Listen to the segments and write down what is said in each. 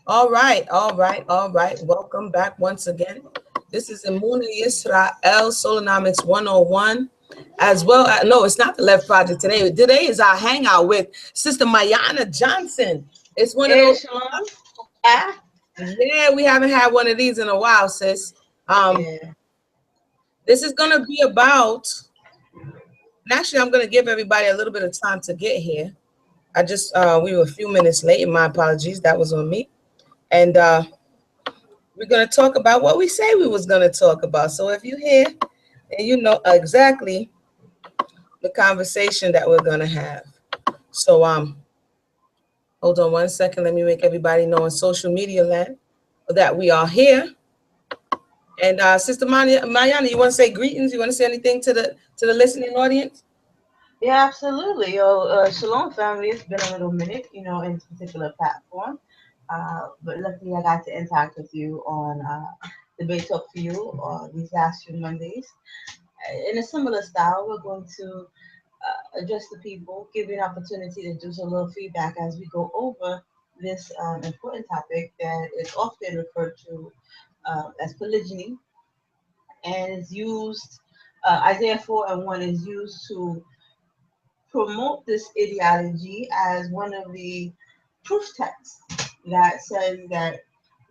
All right, all right, all right. Welcome back once again. This is Emunah Y'srael, Solonomics 101, as well as, no, it's not the Left Project today. Today is our hangout with Sister Mayanah Johnson. It's one of Hey, those, Shalom. Ah, yeah, we haven't had one of these in a while, sis. yeah. This is going to be about, and actually, I'm going to give everybody a little bit of time to get here. We were a few minutes late. My apologies. That was on me. And we're going to talk about what we say we was going to talk about. So if you're here and you know exactly the conversation that we're going to have. So hold on one second. Let me make everybody know on social media land that we are here. And Sister Mayanah, you want to say greetings? You want to say anything to the listening audience? Yeah, absolutely. Yo, Shalom family. It's been a little minute, in this particular platform. But luckily I got to interact with you on Debate Talk for You these last few Mondays. In a similar style, we're going to address the people, give you an opportunity to do some little feedback as we go over this important topic that is often referred to as polygyny, and is used, Isaiah 4 and 1 is used to promote this ideology as one of the proof texts that says that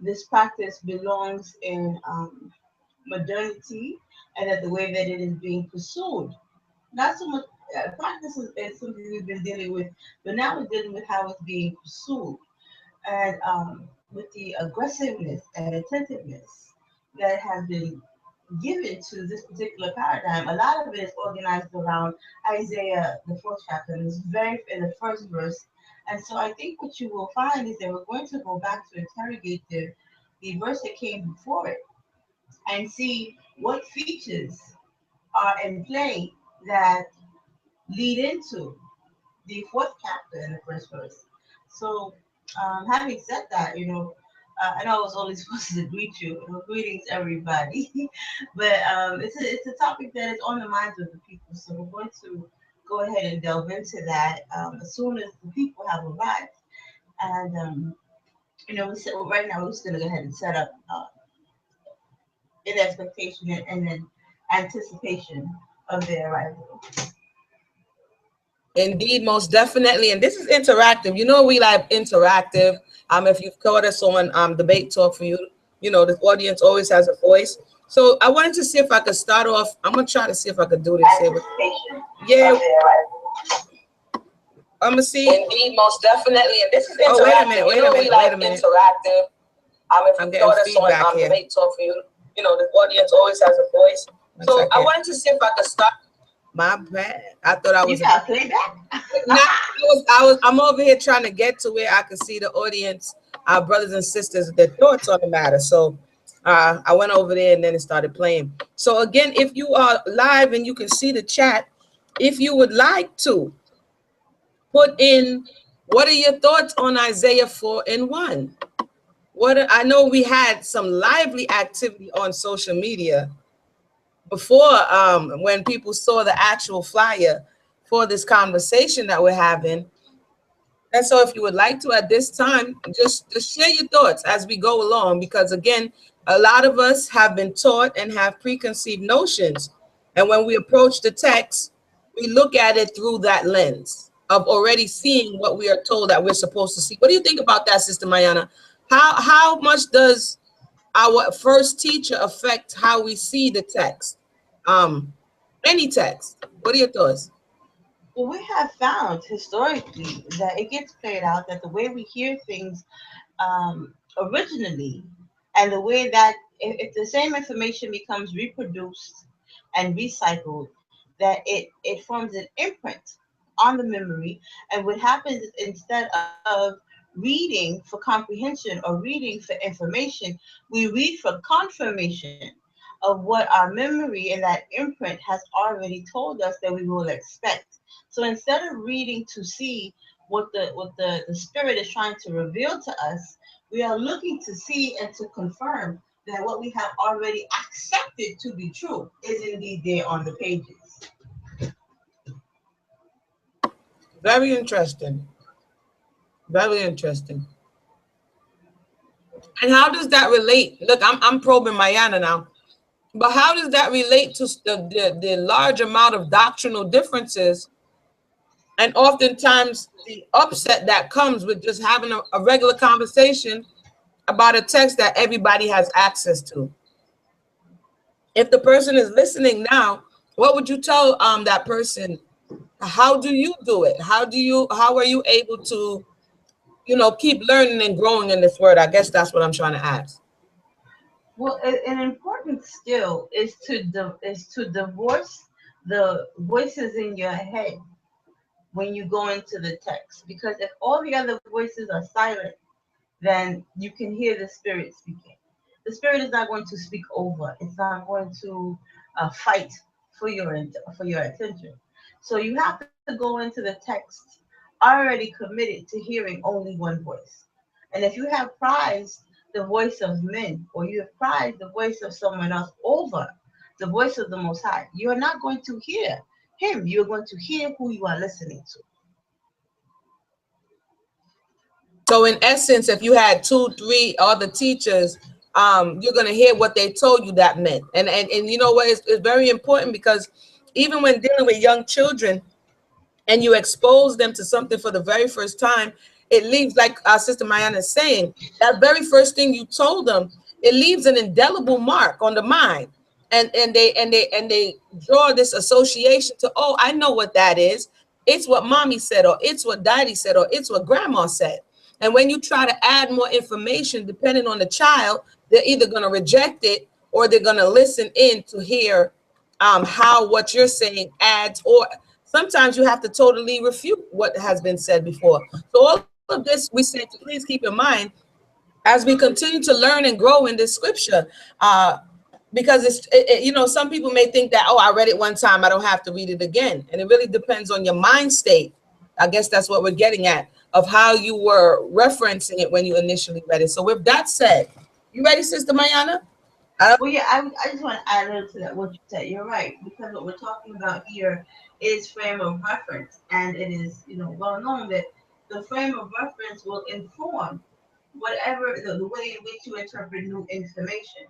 this practice belongs in modernity, and that the way that it is being pursued, not so much practice is something we've been dealing with, but now we're dealing with how it's being pursued, and with the aggressiveness and attentiveness that has been given to this particular paradigm. A lot of it is organized around Isaiah, the fourth chapter, and it's very in the first verse. And so I think what you will find is that we're going to go back to interrogate the verse that came before it and see what features are in play that lead into the fourth chapter in the first verse. So, having said that, I know I was only supposed to greet you. Greetings, everybody. But it's a topic that is on the minds of the people. So we're going to go ahead and delve into that as soon as the people have arrived. And right now we're just going to go ahead and set up in expectation and then anticipation of their arrival. Indeed, most definitely. And this is interactive. You know, we like interactive. If you've caught us on Debate Talk for You, you know, the audience always has a voice. So I wanted to see if I could start off. I'm going to try to see if I could do this here. Yeah. I'm going to see. Indeed, most definitely. And this is interactive. Oh, wait a minute. Wait a minute. Interactive. If I'm getting feedback on Debate Talk for You, you know, the audience always has a voice. So I wanted to see if I could start. My bad. I thought I was. You got playback? I'm over here trying to get to where I could see the audience, our brothers and sisters, their thoughts on the matter. So I went over there and then it started playing. So again, if you are live and you can see the chat, if you would like to put in, what are your thoughts on Isaiah 4 and 1? I know we had some lively activity on social media before when people saw the actual flyer for this conversation that we're having. And so if you would like to at this time, just share your thoughts as we go along, because again, a lot of us have been taught and have preconceived notions. And when we approach the text, we look at it through that lens of already seeing what we are told that we're supposed to see. What do you think about that, Sister Mayanah? How much does our first teacher affect how we see the text? Any text. What are your thoughts? Well, we have found historically that it gets played out that the way we hear things originally, and the way that if the same information becomes reproduced and recycled, that it forms an imprint on the memory. And what happens is, instead of reading for comprehension or reading for information, we read for confirmation of what our memory and that imprint has already told us that we will expect. So instead of reading to see what the spirit is trying to reveal to us, we are looking to see and to confirm that what we have already accepted to be true is indeed there on the pages. Very interesting. Very interesting. And how does that relate? Look, I'm probing Mayanah now, but how does that relate to the large amount of doctrinal differences and oftentimes the upset that comes with just having a regular conversation about a text that everybody has access to? If the person is listening now, what would you tell that person? How do you do it? How are you able to, keep learning and growing in this word? I guess that's what I'm trying to ask. Well, an important skill is to divorce the voices in your head when you go into the text, because if all the other voices are silent, then you can hear the Spirit speaking. The Spirit is not going to speak over. It's not going to fight for your attention. So you have to go into the text already committed to hearing only one voice. And if you have prized the voice of men, or you have prized the voice of someone else over the voice of the Most High, you are not going to hear him. You're going to hear who you are listening to. So in essence, if you had two, three other teachers, you're gonna hear what they told you that meant. And you know what? It's very important because even when dealing with young children and you expose them to something for the very first time, it leaves, like our sister Mayanah is saying, that very first thing you told them, it leaves an indelible mark on the mind. And they draw this association to, oh, I know what that is. It's what mommy said, or it's what daddy said, or it's what grandma said. And when you try to add more information, depending on the child, they're either going to reject it or they're going to listen in to hear how what you're saying adds, or sometimes you have to totally refute what has been said before. So all of this we say to please keep in mind as we continue to learn and grow in this scripture. Because some people may think that, oh, I read it one time, I don't have to read it again. And it really depends on your mind state. I guess that's what we're getting at, of how you were referencing it when you initially read it. So with that said, you ready, Sister Mayanah? Well, yeah, I just want to add a little to that what you said. You're right, because what we're talking about here is frame of reference, and it is well known that the frame of reference will inform whatever the way in which you interpret new information.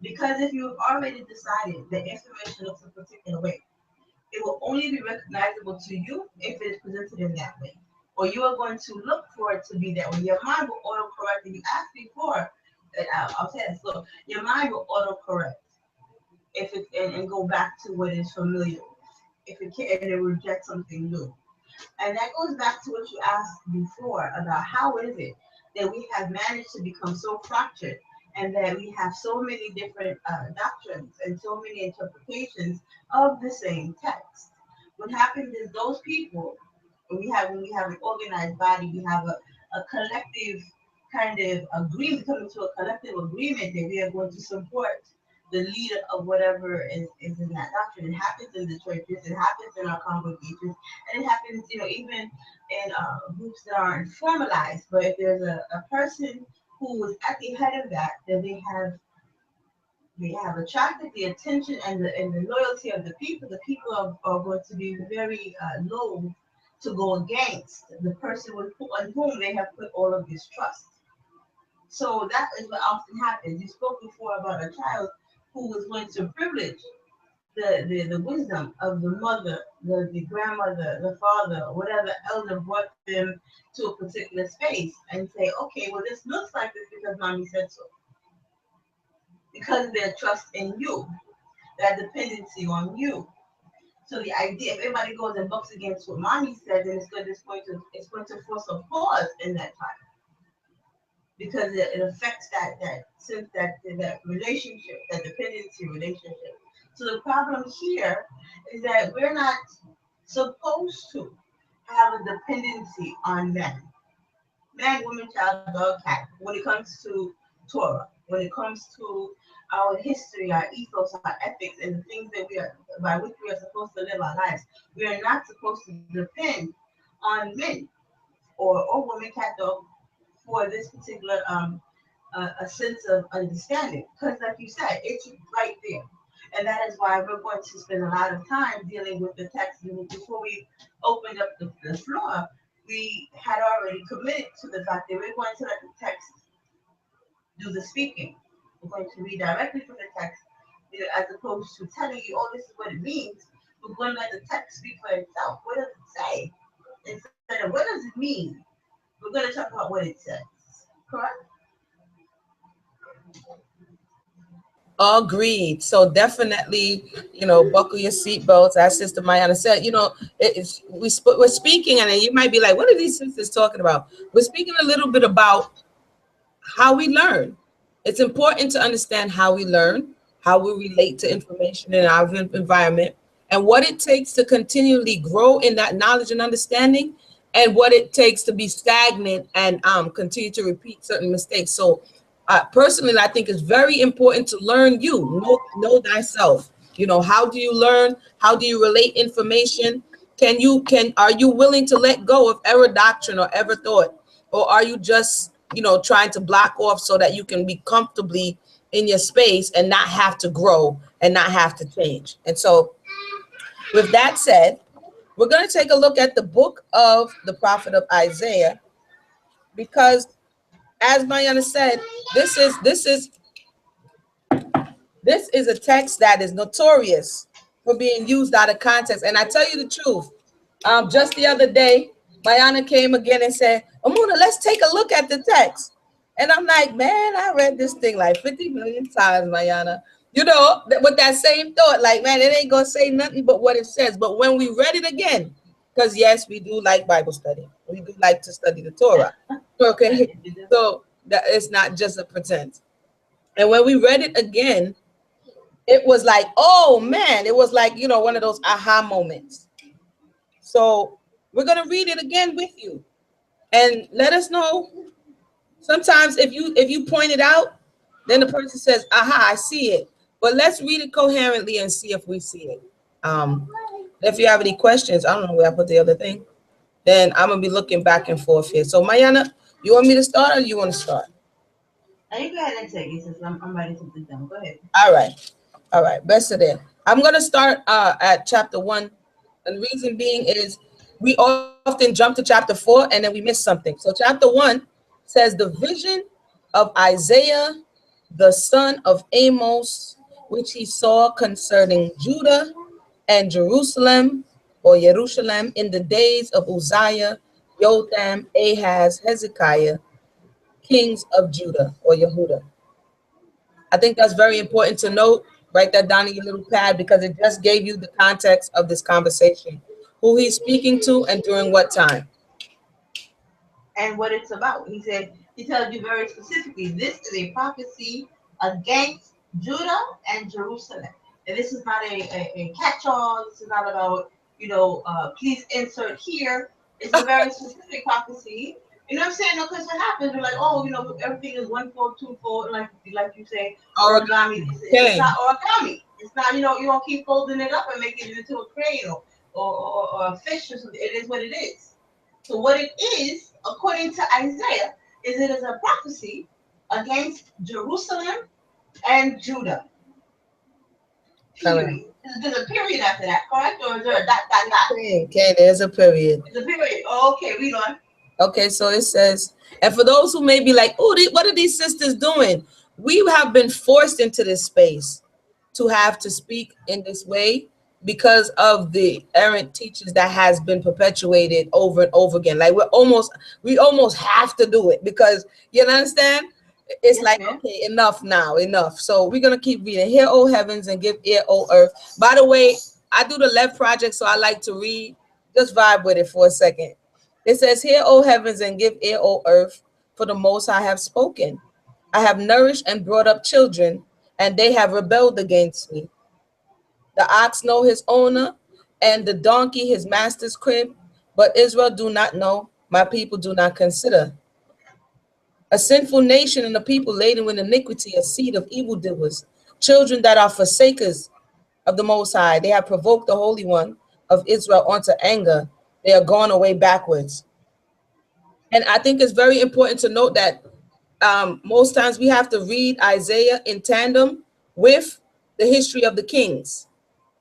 Because if you've already decided that information looks a particular way, it will only be recognizable to you if it is presented in that way. Or you are going to look for it to be that way. Your mind will autocorrect. And you asked before, and I'll say this, look, your mind will autocorrect if it and go back to what is familiar with. If it can, and it rejects something new. And that goes back to what you asked before about how is it that we have managed to become so fractured, and that we have so many different doctrines and so many interpretations of the same text. What happens is those people, when we have an organized body, we have a collective kind of agreement, coming to a collective agreement that we are going to support the leader of whatever is in that doctrine. It happens in the churches, it happens in our congregations, and it happens, even in groups that aren't formalized. But if there's a person who is at the head of that, then they have attracted the attention and the loyalty of the people. The people are going to be very low to go against the person on whom they have put all of this trust. So that is what often happens. You spoke before about a child who was going to privilege the wisdom of the mother, the grandmother, the father, whatever elder brought them to a particular space, and say, okay, well, this looks like this because mommy said so. Because of their trust in you, that dependency on you. So the idea, if everybody goes and bucks against what mommy said, then it's going to force a pause in that time, because it affects that relationship, that dependency relationship. So the problem here is that we're not supposed to have a dependency on men. Man, woman, child, dog, cat. When it comes to Torah, when it comes to our history, our ethos, our ethics, and the things that by which we are supposed to live our lives, we are not supposed to depend on men or woman, cat, dog for this particular a sense of understanding. Because, like you said, it's right there. And that is why we're going to spend a lot of time dealing with the text. Before we opened up the floor, we had already committed to the fact that we're going to let the text do the speaking. We're going to read directly from the text, as opposed to telling you, oh, this is what it means. We're going to let the text speak for itself. What does it say? Instead of what does it mean, we're going to talk about what it says. Correct? Agreed. So definitely, buckle your seatbelts. As Sister Mayanah said, we're speaking, and you might be like, "What are these sisters talking about?" We're speaking a little bit about how we learn. It's important to understand how we learn, how we relate to information in our environment, and what it takes to continually grow in that knowledge and understanding, and what it takes to be stagnant and continue to repeat certain mistakes. So, personally, I think it's very important to learn know thyself. How do you learn? How do you relate information? Are you willing to let go of error doctrine or ever thought, or are you just trying to block off so that you can be comfortably in your space and not have to grow and not have to change? And so, with that said, we're going to take a look at the book of the prophet of Isaiah, because, as Mayanah said, this is a text that is notorious for being used out of context. And I tell you the truth, just the other day, Mayanah came again and said, "Emunah, let's take a look at the text." And I'm like, man, I read this thing like 50 million times, Mayanah. With that same thought, like, man, it ain't gonna say nothing but what it says. But when we read it again, because yes, we do like Bible study. We do like to study the Torah. Okay. So that it's not just a pretense. And when we read it again, it was like, oh man, it was like, one of those aha moments. So we're going to read it again with you and let us know. Sometimes if you point it out, then the person says, aha, I see it. But let's read it coherently and see if we see it. If you have any questions, I don't know where I put the other thing, then I'm going to be looking back and forth here. So Mayanah, you want me to start or you want to start? Now you go ahead and take it since I'm writing something down. Go ahead. All right. Best of it. I'm going to start at chapter 1. And the reason being is we often jump to chapter 4 and then we miss something. So chapter 1 says the vision of Isaiah, the son of Amos, which he saw concerning Judah and Jerusalem in the days of Uzziah, Jotham, Ahaz, Hezekiah, kings of Judah or Yehudah. I think that's very important to note. Write that down in your little pad because it just gave you the context of this conversation, who he's speaking to and during what time. And what it's about. He tells you very specifically, this is a prophecy against Judah and Jerusalem. And this is not a catch-all. This is not about, please insert here. It's a very specific prophecy. You know what I'm saying? No, because what happens, you're like, oh, everything is one fold, two fold, and like you say, origami. It's not origami. It's not, you don't keep folding it up and making it into a crane or a fish or something. It is what it is. So what it is, according to Isaiah, is it is a prophecy against Jerusalem and Judah. Period. There's a period after that, correct? Or is there a dot? Okay, there's a period. There's a period. Oh, okay, read on. Okay, so it says, and for those who may be like, oh, what are these sisters doing? We have been forced into this space to have to speak in this way because of the errant teachings that has been perpetuated over and over again. Like we almost have to do it because you understand? It's like, okay, enough now, enough. So we're going to keep reading. Hear, O heavens, and give ear, O earth. By the way, I do the left project, so I like to read. Just vibe with it for a second. It says, hear, O heavens, and give ear, O earth, for the most I have spoken. I have nourished and brought up children, and they have rebelled against me. The ox know his owner, and the donkey his master's crib, but Israel do not know, my people do not consider. A sinful nation and a people laden with iniquity, a seed of evildoers, children that are forsakers of the Most High. They have provoked the Holy One of Israel unto anger. They are gone away backwards. And I think it's very important to note that most times we have to read Isaiah in tandem with the history of the kings.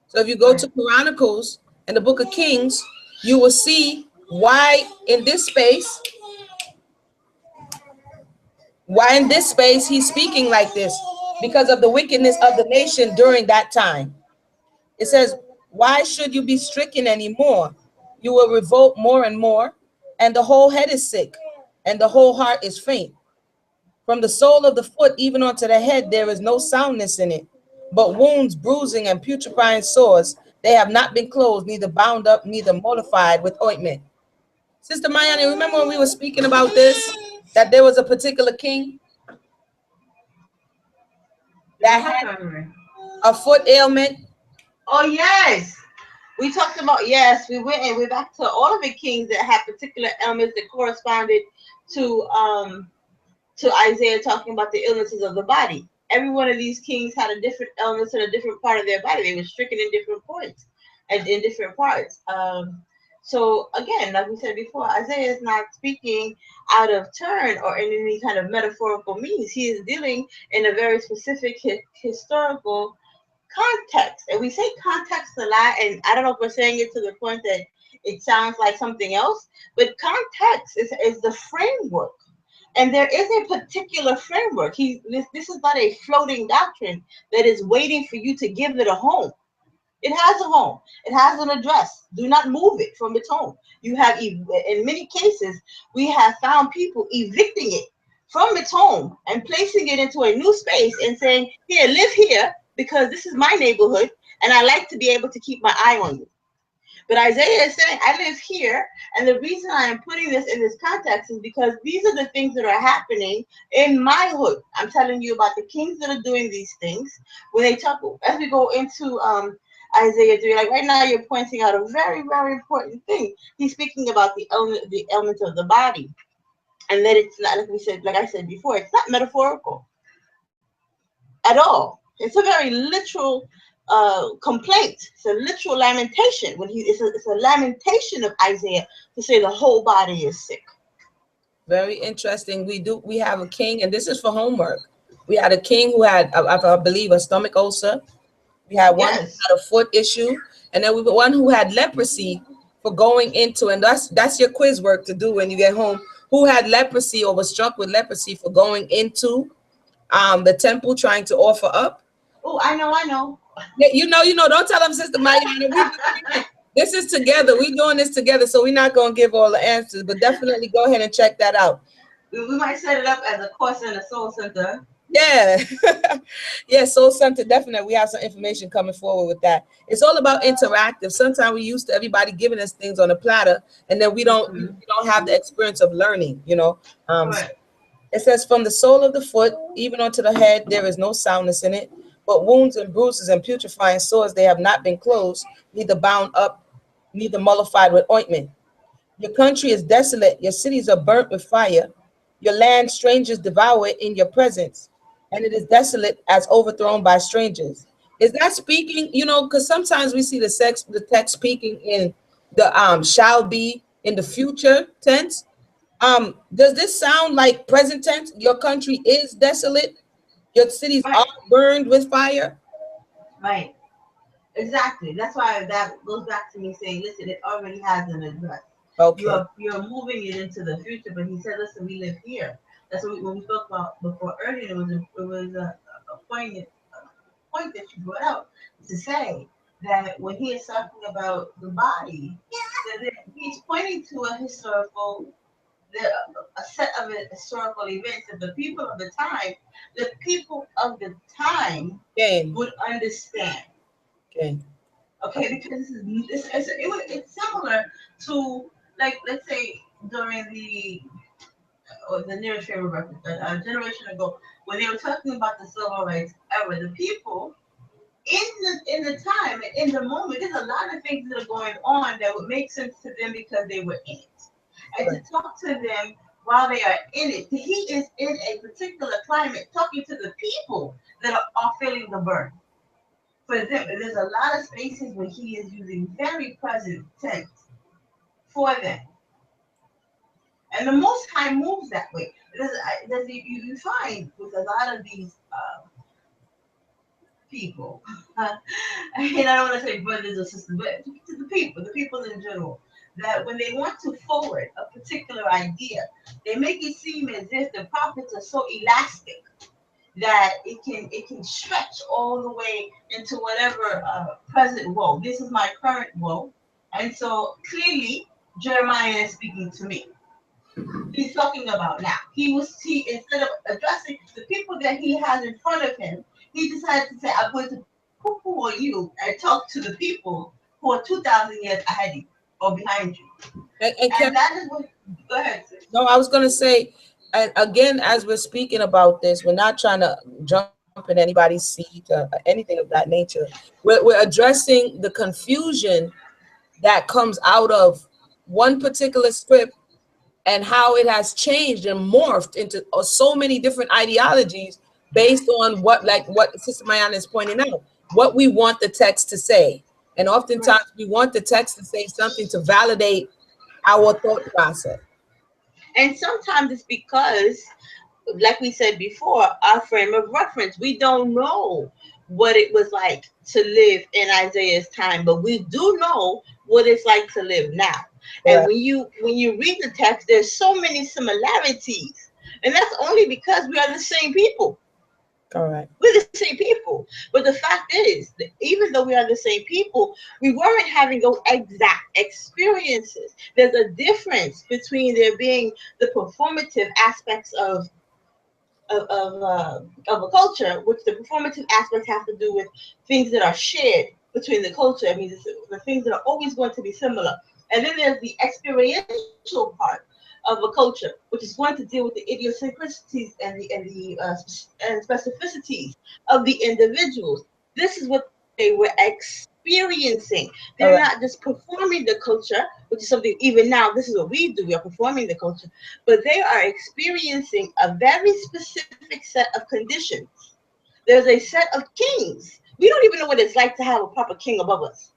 So if you go to Chronicles and the book of Kings, you will see why in this space Why in this space he's speaking like this? Because of the wickedness of the nation during that time. It says, why should you be stricken anymore? You will revolt more and more, and the whole head is sick, and the whole heart is faint. From the sole of the foot even onto the head, there is no soundness in it, but wounds, bruising, and putrefying sores. They have not been closed, neither bound up, neither mollified with ointment. Sister Mayanah, remember when we were speaking about this, that there was a particular king that Refresh had my memory. a foot ailment? Oh yes. We talked about, yes, we went and we're back to all of the kings that had particular ailments that corresponded to Isaiah talking about the illnesses of the body. Every one of these kings had a different illness in a different part of their body. They were stricken in different points and in different parts. So again, like we said before, Isaiah is not speaking out of turn or in any kind of metaphorical means. He is dealing in a very specific historical context. And we say context a lot, and I don't know if we're saying it to the point that it sounds like something else, but context is the framework. And there is a particular framework. This is not a floating doctrine that is waiting for you to give it a home. It has a home. It has an address. Do not move it from its home. You have, in many cases, we have found people evicting it from its home and placing it into a new space and saying, here, live here because this is my neighborhood and I like to be able to keep my eye on you. But Isaiah is saying, I live here. And the reason I am putting this in this context is because these are the things that are happening in my hood. I'm telling you about the kings that are doing these things. When they talk, as we go into Isaiah 3, like right now, you're pointing out a very, very important thing. He's speaking about the elements of the body. And that it's not, like we said, like I said before, it's not metaphorical at all. It's a very literal complaint. It's a literal lamentation. It's a lamentation of Isaiah to say the whole body is sick. Very interesting. We have a king, and this is for homework. We had a king who had, I believe, a stomach ulcer. We had one who Yes. had a foot issue, and then we had one who had leprosy for going into, and that's your quiz work to do when you get home. Who had leprosy or was struck with leprosy for going into the temple trying to offer up? Oh, I know, I know. Yeah, you know. Don't tell them, Sister Mayanah. This is together. We doing this together, so we're not gonna give all the answers, but definitely go ahead and check that out. We might set it up as a course in the Soul Center. Yeah, yeah. Soul Center, definitely. We have some information coming forward with that. It's all about interactive. Sometimes we used to everybody giving us things on a platter, and then we don't have the experience of learning. Right. It says, from the sole of the foot even onto the head, there is no soundness in it, but wounds and bruises and putrefying sores, they have not been closed, neither bound up, neither mollified with ointment. Your country is desolate, your cities are burnt with fire, your land strangers devour it in your presence, and it is desolate as overthrown by strangers. Is that speaking, because sometimes we see the text speaking in the shall be in the future tense. Does this sound like present tense? Your country is desolate. Your cities are Right. burned with fire. Right. Exactly. That's why that goes back to me saying, listen, it already has an address. Okay. You're moving it into the future, but he said, listen, we live here. That's what when we spoke about before earlier. It was a point that you brought out to say that when he is talking about the body, that he's pointing to the, a set of historical events that the people of the time Okay. would understand. Okay. Okay, because it's similar to, like, let's say during the nearest frame of reference, a generation ago, when they were talking about the civil rights era, the people in the time and in the moment, there's a lot of things that are going on that would make sense to them because they were in it. And to Right. talk to them while they are in it, he is in a particular climate talking to the people that are feeling the burn. For them, there's a lot of spaces where he is using very present tense for them. And the Most High moves that way. You find with a lot of these people, and I don't want to say brothers or sisters, but to the people in general, that when they want to forward a particular idea, they make it seem as if the prophets are so elastic that it can stretch all the way into whatever present woe. This is my current woe, and so clearly Jeremiah is speaking to me. He's talking about now. He instead of addressing the people that he has in front of him, he decided to say, "I'm going to poo-poo on you and talk to the people who are 2,000 years ahead of you or behind you." And And that is what. Go ahead, sis. no, I was going to say, and again, as we're speaking about this, we're not trying to jump in anybody's seat or anything of that nature. We're addressing the confusion that comes out of one particular script and how it has changed and morphed into so many different ideologies based on what Sister Mayanah is pointing out, what we want the text to say. And Right. oftentimes we want the text to say something to validate our thought process. And sometimes it's because, like we said before, our frame of reference. We don't know what it was like to live in Isaiah's time, but we do know what it's like to live now. And Correct. when you read the text, there's so many similarities, and that's only because we are the same people. Correct. We're the same people. But the fact is, that even though we are the same people, we weren't having those exact experiences. There's a difference between there being the performative aspects of a culture, which the performative aspects have to do with things that are shared between the culture. I mean, the things that are always going to be similar. And then there's the experiential part of a culture, which is going to deal with the idiosyncrasies and specificities of the individuals. This is what they were experiencing. They're Correct. not just performing the culture, which is something even now. This is what we do. We are performing the culture, but they are experiencing a very specific set of conditions. There's a set of kings. We don't even know what it's like to have a proper king above us.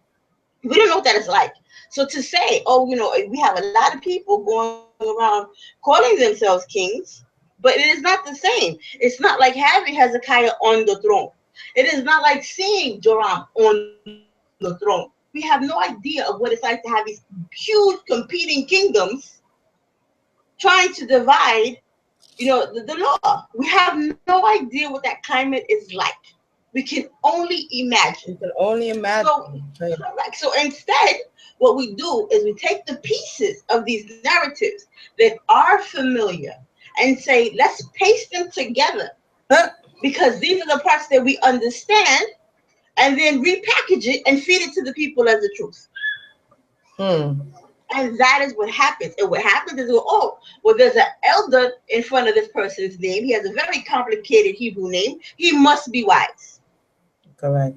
We don't know what that is like. So to say, oh, we have a lot of people going around calling themselves kings, but it is not the same. It's not like having Hezekiah on the throne. It is not like seeing Joram on the throne. We have no idea of what it's like to have these huge competing kingdoms trying to divide, the law. We have no idea what that climate is like. We can only imagine. You can only So, imagine. Right. correct. So instead, what we do is we take the pieces of these narratives that are familiar and say, let's paste them together Huh? because these are the parts that we understand, and then repackage it and feed it to the people as the truth. Hmm. And that is what happens. And what happens is, oh, well, there's an elder in front of this person's name. He has a very complicated Hebrew name. He must be wise. Correct.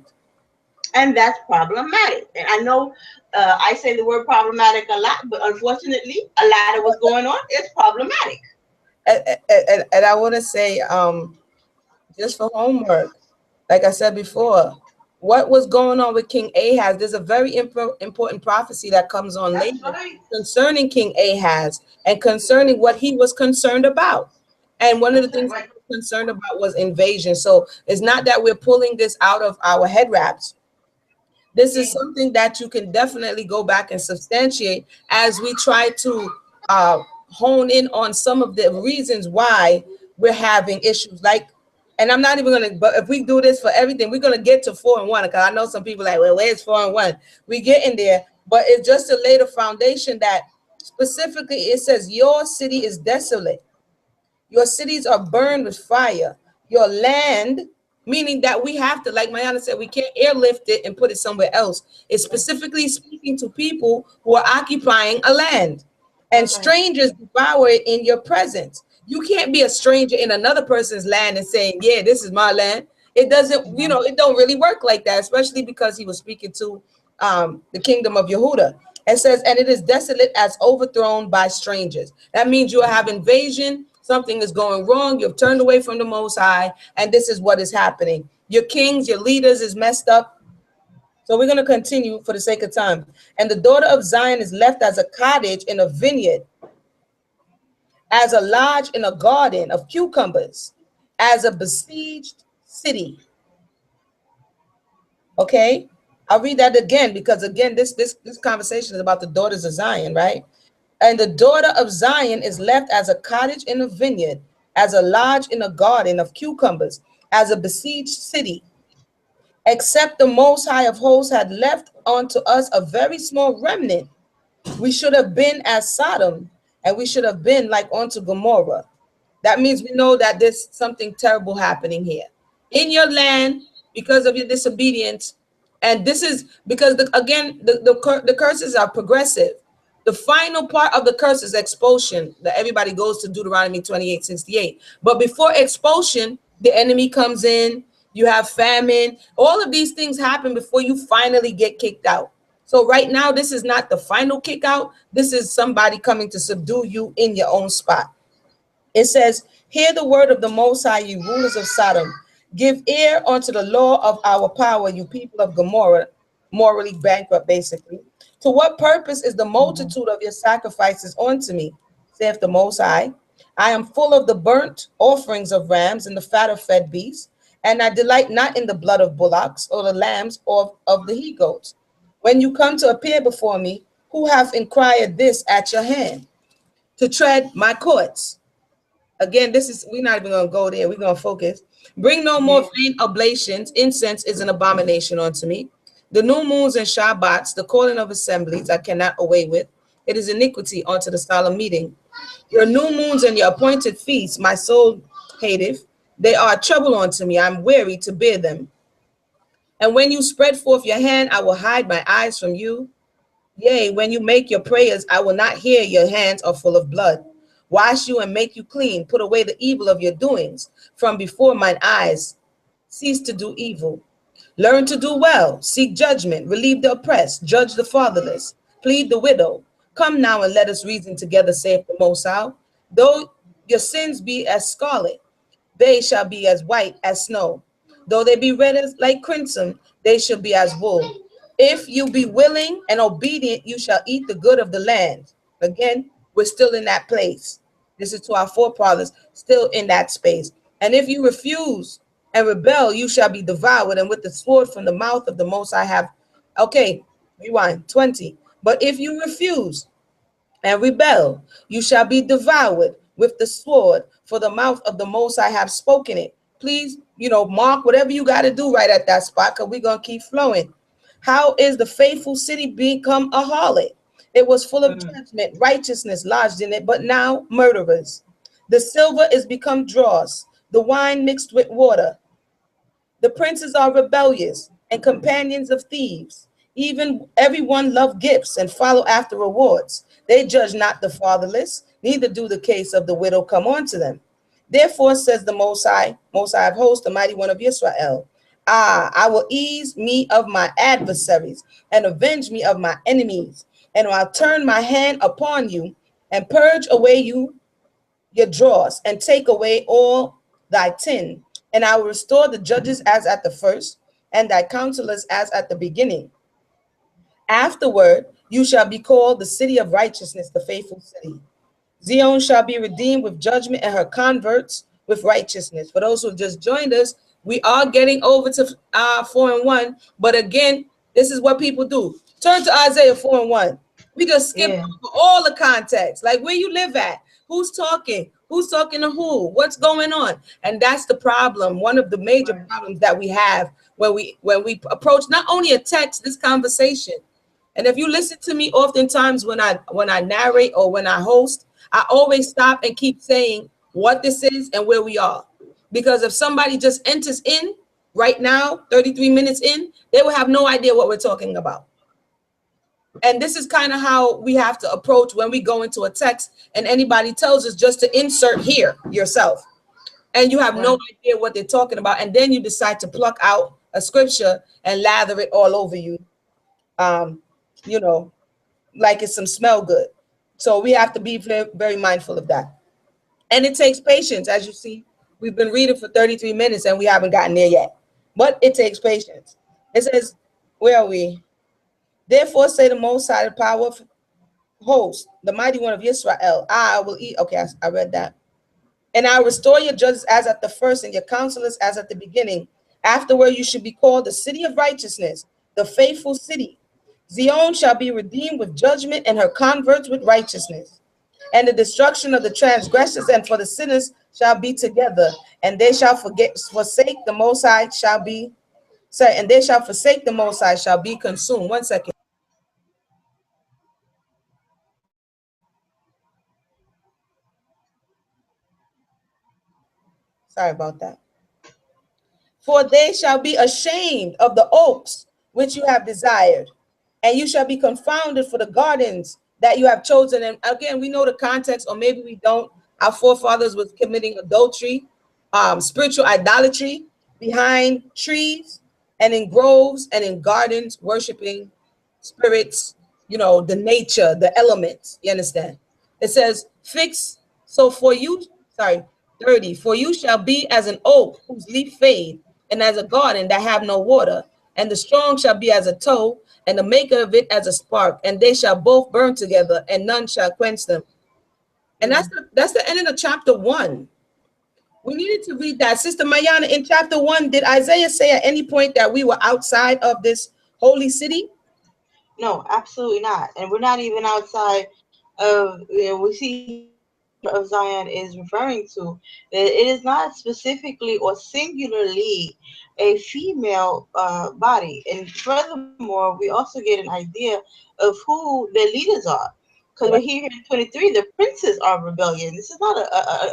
And that's problematic. And I know I say the word problematic a lot, but unfortunately, a lot of what's going on is problematic. And I want to say, just for homework, like I said before, what was going on with King Ahaz? There's a very important prophecy that comes on That's later right. concerning King Ahaz and concerning what he was concerned about. And one of the That's things right. he was concerned about was invasion. So it's not that we're pulling this out of our head wraps. This is Mm. something that you can definitely go back and substantiate as we try to uh, hone in on some of the reasons why we're having issues. Like, and I'm not even gonna, but if we do this for everything, we're gonna get to 4 and 1. Because I know some people like, well, where's 4 and 1? We get in there, but it's just to lay the foundation that specifically it says your city is desolate. Your cities are burned with fire. Your land, meaning that we have to, like Mayanah said, we can't airlift it and put it somewhere else. It's specifically speaking to people who are occupying a land. And Okay. strangers devour it in your presence. You can't be a stranger in another person's land and saying, yeah, this is my land. It doesn't, Right. it don't really work like that, especially because he was speaking to the kingdom of Yehuda. It says, and it is desolate as overthrown by strangers. That means you have invasion, something is going wrong, you've turned away from the Most High, and this is what is happening. Your kings, your leaders is messed up. So we're going to continue for the sake of time. And the daughter of Zion is left as a cottage in a vineyard, as a lodge in a garden of cucumbers, as a besieged city. Okay? I'll read that again because again, this conversation is about the daughters of Zion, right? And the daughter of Zion is left as a cottage in a vineyard, as a lodge in a garden of cucumbers, as a besieged city. Except the Most High of hosts had left unto us a very small remnant, we should have been as Sodom, and we should have been like unto Gomorrah. That means we know that there's something terrible happening here in your land because of your disobedience. And this is because, the curses are progressive. The final part of the curse is expulsion, that everybody goes to Deuteronomy 28:68. But before expulsion, the enemy comes in, you have famine. All of these things happen before you finally get kicked out. So right now, this is not the final kick out. This is somebody coming to subdue you in your own spot. It says, hear the word of the Most High, you rulers of Sodom. Give ear unto the law of our power, you people of Gomorrah, morally bankrupt, basically. To what purpose is the Mhm. multitude of your sacrifices unto me, saith the Most High? I am full of the burnt offerings of rams and the fat of fed beasts, and I delight not in the blood of bullocks or the lambs or of the he goats. When you come to appear before me, who have inquired this at your hand, to tread my courts? Again, this is, we're not even going to go there. We're going to focus. Bring no more Yeah. vain oblations. Incense is an abomination unto me. The new moons and Shabbats, the calling of assemblies, I cannot away with. It is iniquity unto the solemn meeting. Your new moons and your appointed feasts, my soul hateth. They are a trouble unto me. I'm weary to bear them. And when you spread forth your hand, I will hide my eyes from you. Yea, when you make your prayers, I will not hear. Your hands are full of blood. Wash you and make you clean. Put away the evil of your doings from before mine eyes. Cease to do evil. Learn to do well. Seek judgment. Relieve the oppressed. Judge the fatherless. Plead the widow. Come now and let us reason together, saith the Most High. Though your sins be as scarlet, they shall be as white as snow. Though they be red as like crimson, they shall be as wool. If you be willing and obedient, you shall eat the good of the land. Again, we're still in that place. This is to our forefathers, still in that space. And if you refuse and rebel, you shall be devoured, and with the sword from the mouth of the Most I have. Okay, rewind 20. But if you refuse and rebel, you shall be devoured with the sword, for the mouth of the Most I have spoken it. Please, mark whatever you got to do right at that spot, because we're going to keep flowing. How is the faithful city become a harlot? It was full of Mm. judgment, righteousness lodged in it, but now murderers. The silver is become dross, the wine mixed with water. The princes are rebellious and companions of thieves. Even everyone love gifts and follow after rewards. They judge not the fatherless, neither do the case of the widow come on to them. Therefore, says the Most High of hosts, the mighty one of Israel, I will ease me of my adversaries and avenge me of my enemies, and I'll turn my hand upon you and purge away your dross, and take away all thy tin. And I will restore the judges as at the first, and thy counselors as at the beginning. Afterward, you shall be called the city of righteousness, the faithful city. Zion shall be redeemed with judgment, and her converts with righteousness. For those who have just joined us, we are getting over to 4 and 1. But again, this is what people do. Turn to Isaiah 4 and 1. We just skip Yeah. over all the context, like where you live at, who's talking, to who, what's going on. And that's the problem. One of the major Right. problems that we have when we approach not only a text, this conversation. And if you listen to me oftentimes when I narrate or when I host, I always stop and keep saying what this is and where we are. Because if somebody just enters in right now, 33 minutes in, they will have no idea what we're talking about. And this is kind of how we have to approach when we go into a text and anybody tells us just to insert here yourself. And you have no Right. idea what they're talking about. And then you decide to pluck out a scripture and lather it all over you. Um, you know, like it's some smell good. So we have to be very, very mindful of that. And it takes patience. As you see, we've been reading for 33 minutes and we haven't gotten there yet. But it takes patience. It says, where are we? Therefore say the Most High, the power of hosts, the mighty one of Israel, I will eat. Okay, I read that. And I'll restore your judges as at the first and your counselors as at the beginning. Afterward, you should be called the city of righteousness, the faithful city. Zion shall be redeemed with judgment, and her converts with righteousness. And the destruction of the transgressors and for the sinners shall be together, and they shall forsake the Most High shall be, sorry, and they shall forsake the Most High shall be consumed. One second. Sorry about that. For they shall be ashamed of the oaks which you have desired, and you shall be confounded for the gardens that you have chosen. And again, we know the context, or maybe we don't. Our forefathers was committing adultery, spiritual idolatry behind trees and in groves and in gardens, worshiping spirits, the nature, the elements. You understand? It says, fix. So for you, sorry, 30, for you shall be as an oak whose leaf fade, and as a garden that have no water, and the strong shall be as a tow, and the maker of it as a spark, and they shall both burn together, and none shall quench them. And that's the end of the chapter 1. We needed to read that. Sister Mayanah, in chapter 1, did Isaiah say at any point that we were outside of this holy city? No, absolutely not. And we're not even outside of, we see here what the daughter of Zion is referring to. That it is not specifically or singularly a female body. And furthermore, we also get an idea of who the leaders are. Because we're Right. here in 23, the princes are rebellion. This is not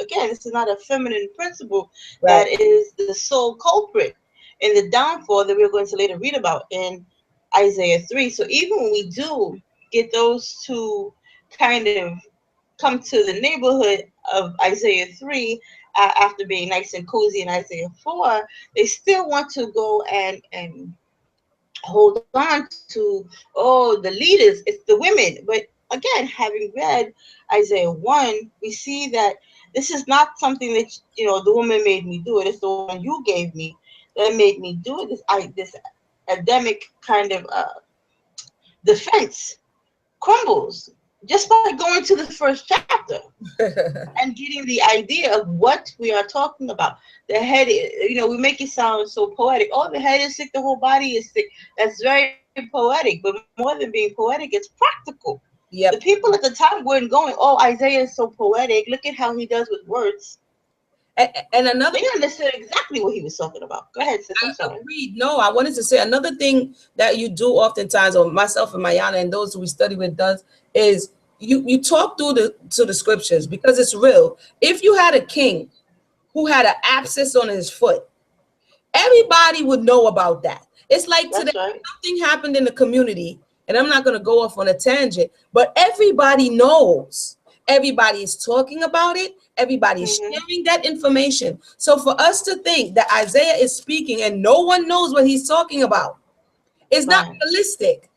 again, this is not a feminine principle that Right. is the sole culprit in the downfall that we're going to later read about in Isaiah 3. So even when we do get those two kind of come to the neighborhood of Isaiah 3 after being nice and cozy in Isaiah 4, they still want to go and hold on to, oh, the leaders, it's the women. But again, having read Isaiah 1, we see that this is not something that, the woman made me do it. It's the one you gave me that made me do it. This Adamic kind of defense crumbles just by going to the first chapter and getting the idea of what we are talking about. The head, we make it sound so poetic. Oh, the head is sick, the whole body is sick. That's very poetic, but more than being poetic, it's practical. The Yep. people at the time weren't going, oh, Isaiah is so poetic. Look at how he does with words. And another They understood exactly what he was talking about. Go ahead, sis. I'm sorry. agreed. No, I wanted to say another thing that you do oftentimes, or myself and Mayanah and those who we study with does, is you talk through the scriptures because it's real. If you had a king who had an abscess on his foot, everybody would know about that. It's like today, That's right. something happened in the community, and I'm not going to go off on a tangent, but everybody knows. Everybody is talking about it. Everybody is Mm-hmm. sharing that information. So for us to think that Isaiah is speaking and no one knows what he's talking about is not Right. realistic.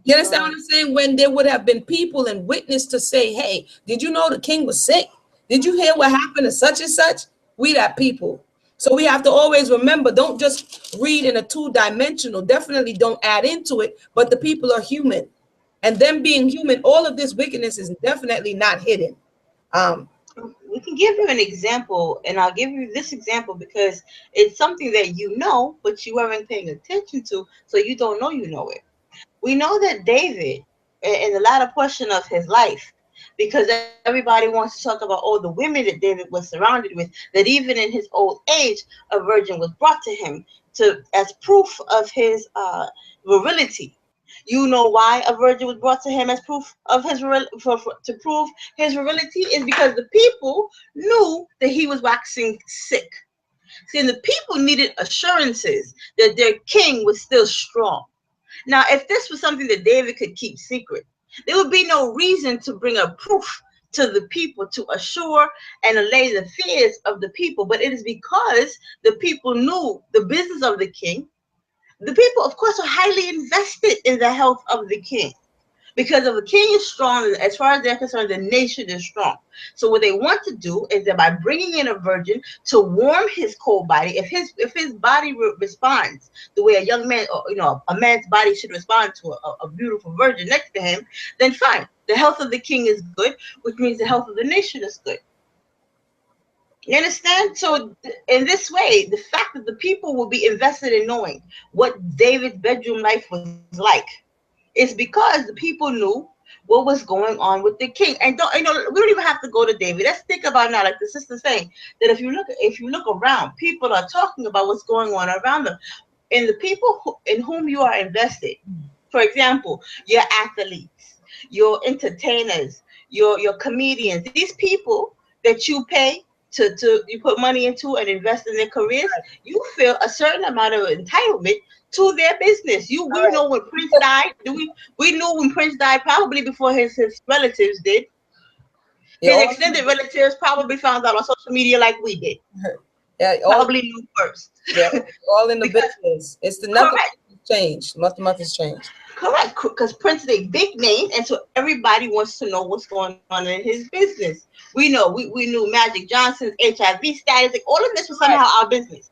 You understand what Right. I'm saying? When there would have been people and witness to say, hey, did you know the king was sick? Did you hear what happened to such and such? We that people. So we have to always remember, don't just read in a two-dimensional. Definitely don't add into it, but the people are human. And them being human, all of this wickedness is definitely not hidden. Um, We can give you an example, and I'll give you this example because it's something that you know, but you weren't paying attention to, so you don't know you know it. We know that David, in the latter portion of his life, because everybody wants to talk about all the women that David was surrounded with, that even in his old age, a virgin was brought to him to as proof of his virility. You know why a virgin was brought to him as proof of his to prove his virility is because the people knew that he was waxing sick. See, and the people needed assurances that their king was still strong. Now, if this was something that David could keep secret, there would be no reason to bring a proof to the people to assure and allay the fears of the people. But it is because the people knew the business of the king. The people, of course, are highly invested in the health of the king. Because if the king is strong, as far as they're concerned, the nation is strong. So what they want to do is that by bringing in a virgin to warm his cold body, if his body responds the way a young man, or a man's body should respond to a beautiful virgin next to him, then fine. The health of the king is good, which means the health of the nation is good. You understand? So in this way, the fact that the people will be invested in knowing what David's bedroom life was like is because the people knew what was going on with the king. And don't you know, we don't even have to go to David. Let's think about now, like the sister saying, that if you look around, people are talking about what's going on around them. And the people in whom you are invested, for example, your athletes, your entertainers, your comedians, these people that you pay to you put money into and invest in their careers, you feel a certain amount of entitlement to their business. We Correct. know when Prince died, we knew when Prince died probably before his relatives did. You're His all in extended relatives probably found out on social media like we did. the, yeah, all Probably knew first. yeah, all in the Because business. It's the nothing correct. has changed. Nothing much has changed. Correct, because Prince is a big name, and so everybody wants to know what's going on in his business. We knew Magic Johnson's HIV status, like all of this was somehow our business.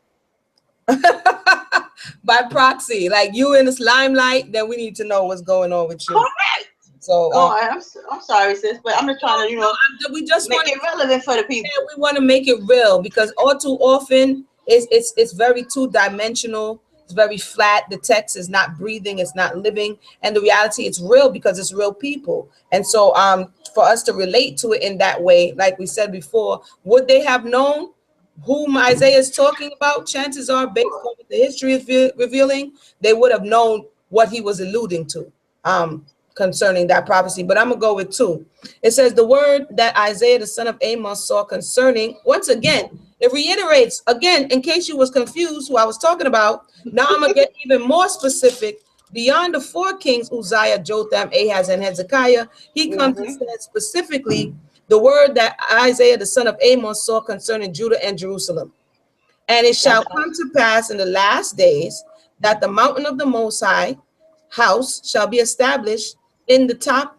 By proxy, like you in this limelight, then we need to know what's going on with you. Correct. So Go on. I'm sorry, sis, but I'm just trying to we just make want it relevant for the people. we want to make it real because all too often it's very two-dimensional. It's very flat. The text is not breathing. It's not living. And the reality, it's real because it's real people. And so for us to relate to it in that way, like we said before, would they have known whom Isaiah is talking about? Chances are, based on what the history is revealing, they would have known what he was alluding to concerning that prophecy. But I'm going to go with two. It says, the word that Isaiah, the son of Amos, saw concerning, once again, it reiterates, again, in case you was confused who I was talking about, now I'm going to get even more specific. Beyond the four kings, Uzziah, Jotham, Ahaz, and Hezekiah, he comes and says specifically the word that Isaiah, the son of Amos, saw concerning Judah and Jerusalem. And it shall come to pass in the last days that the mountain of the Most High house shall be established in the top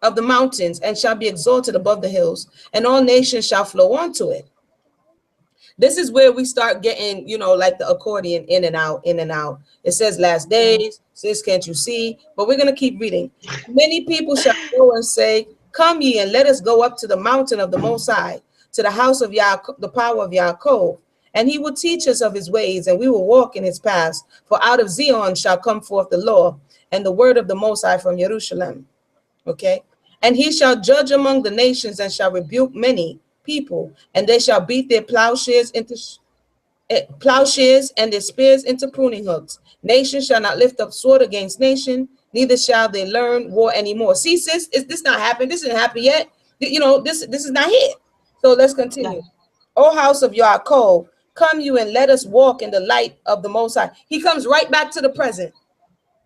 of the mountains and shall be exalted above the hills, and all nations shall flow onto it. This is where we start getting, like the accordion, in and out, in and out. It says last days, sis, can't you see? But we're going to keep reading. Many people shall go and say, come ye and let us go up to the mountain of the Most High, to the house of Yaakov, the power of Yaakov. And he will teach us of his ways, and we will walk in his paths. For out of Zion shall come forth the law, and the word of the Most High from Jerusalem. Okay? And he shall judge among the nations, and shall rebuke many people, and they shall beat their plowshares and their spears into pruning hooks. Nation shall not lift up sword against nation, neither shall they learn war anymore. See, sis, is this not happened? This didn't happen yet. This is not here. So let's continue. O house of Yaakov, come you and let us walk in the light of the Most High. He comes right back to the present.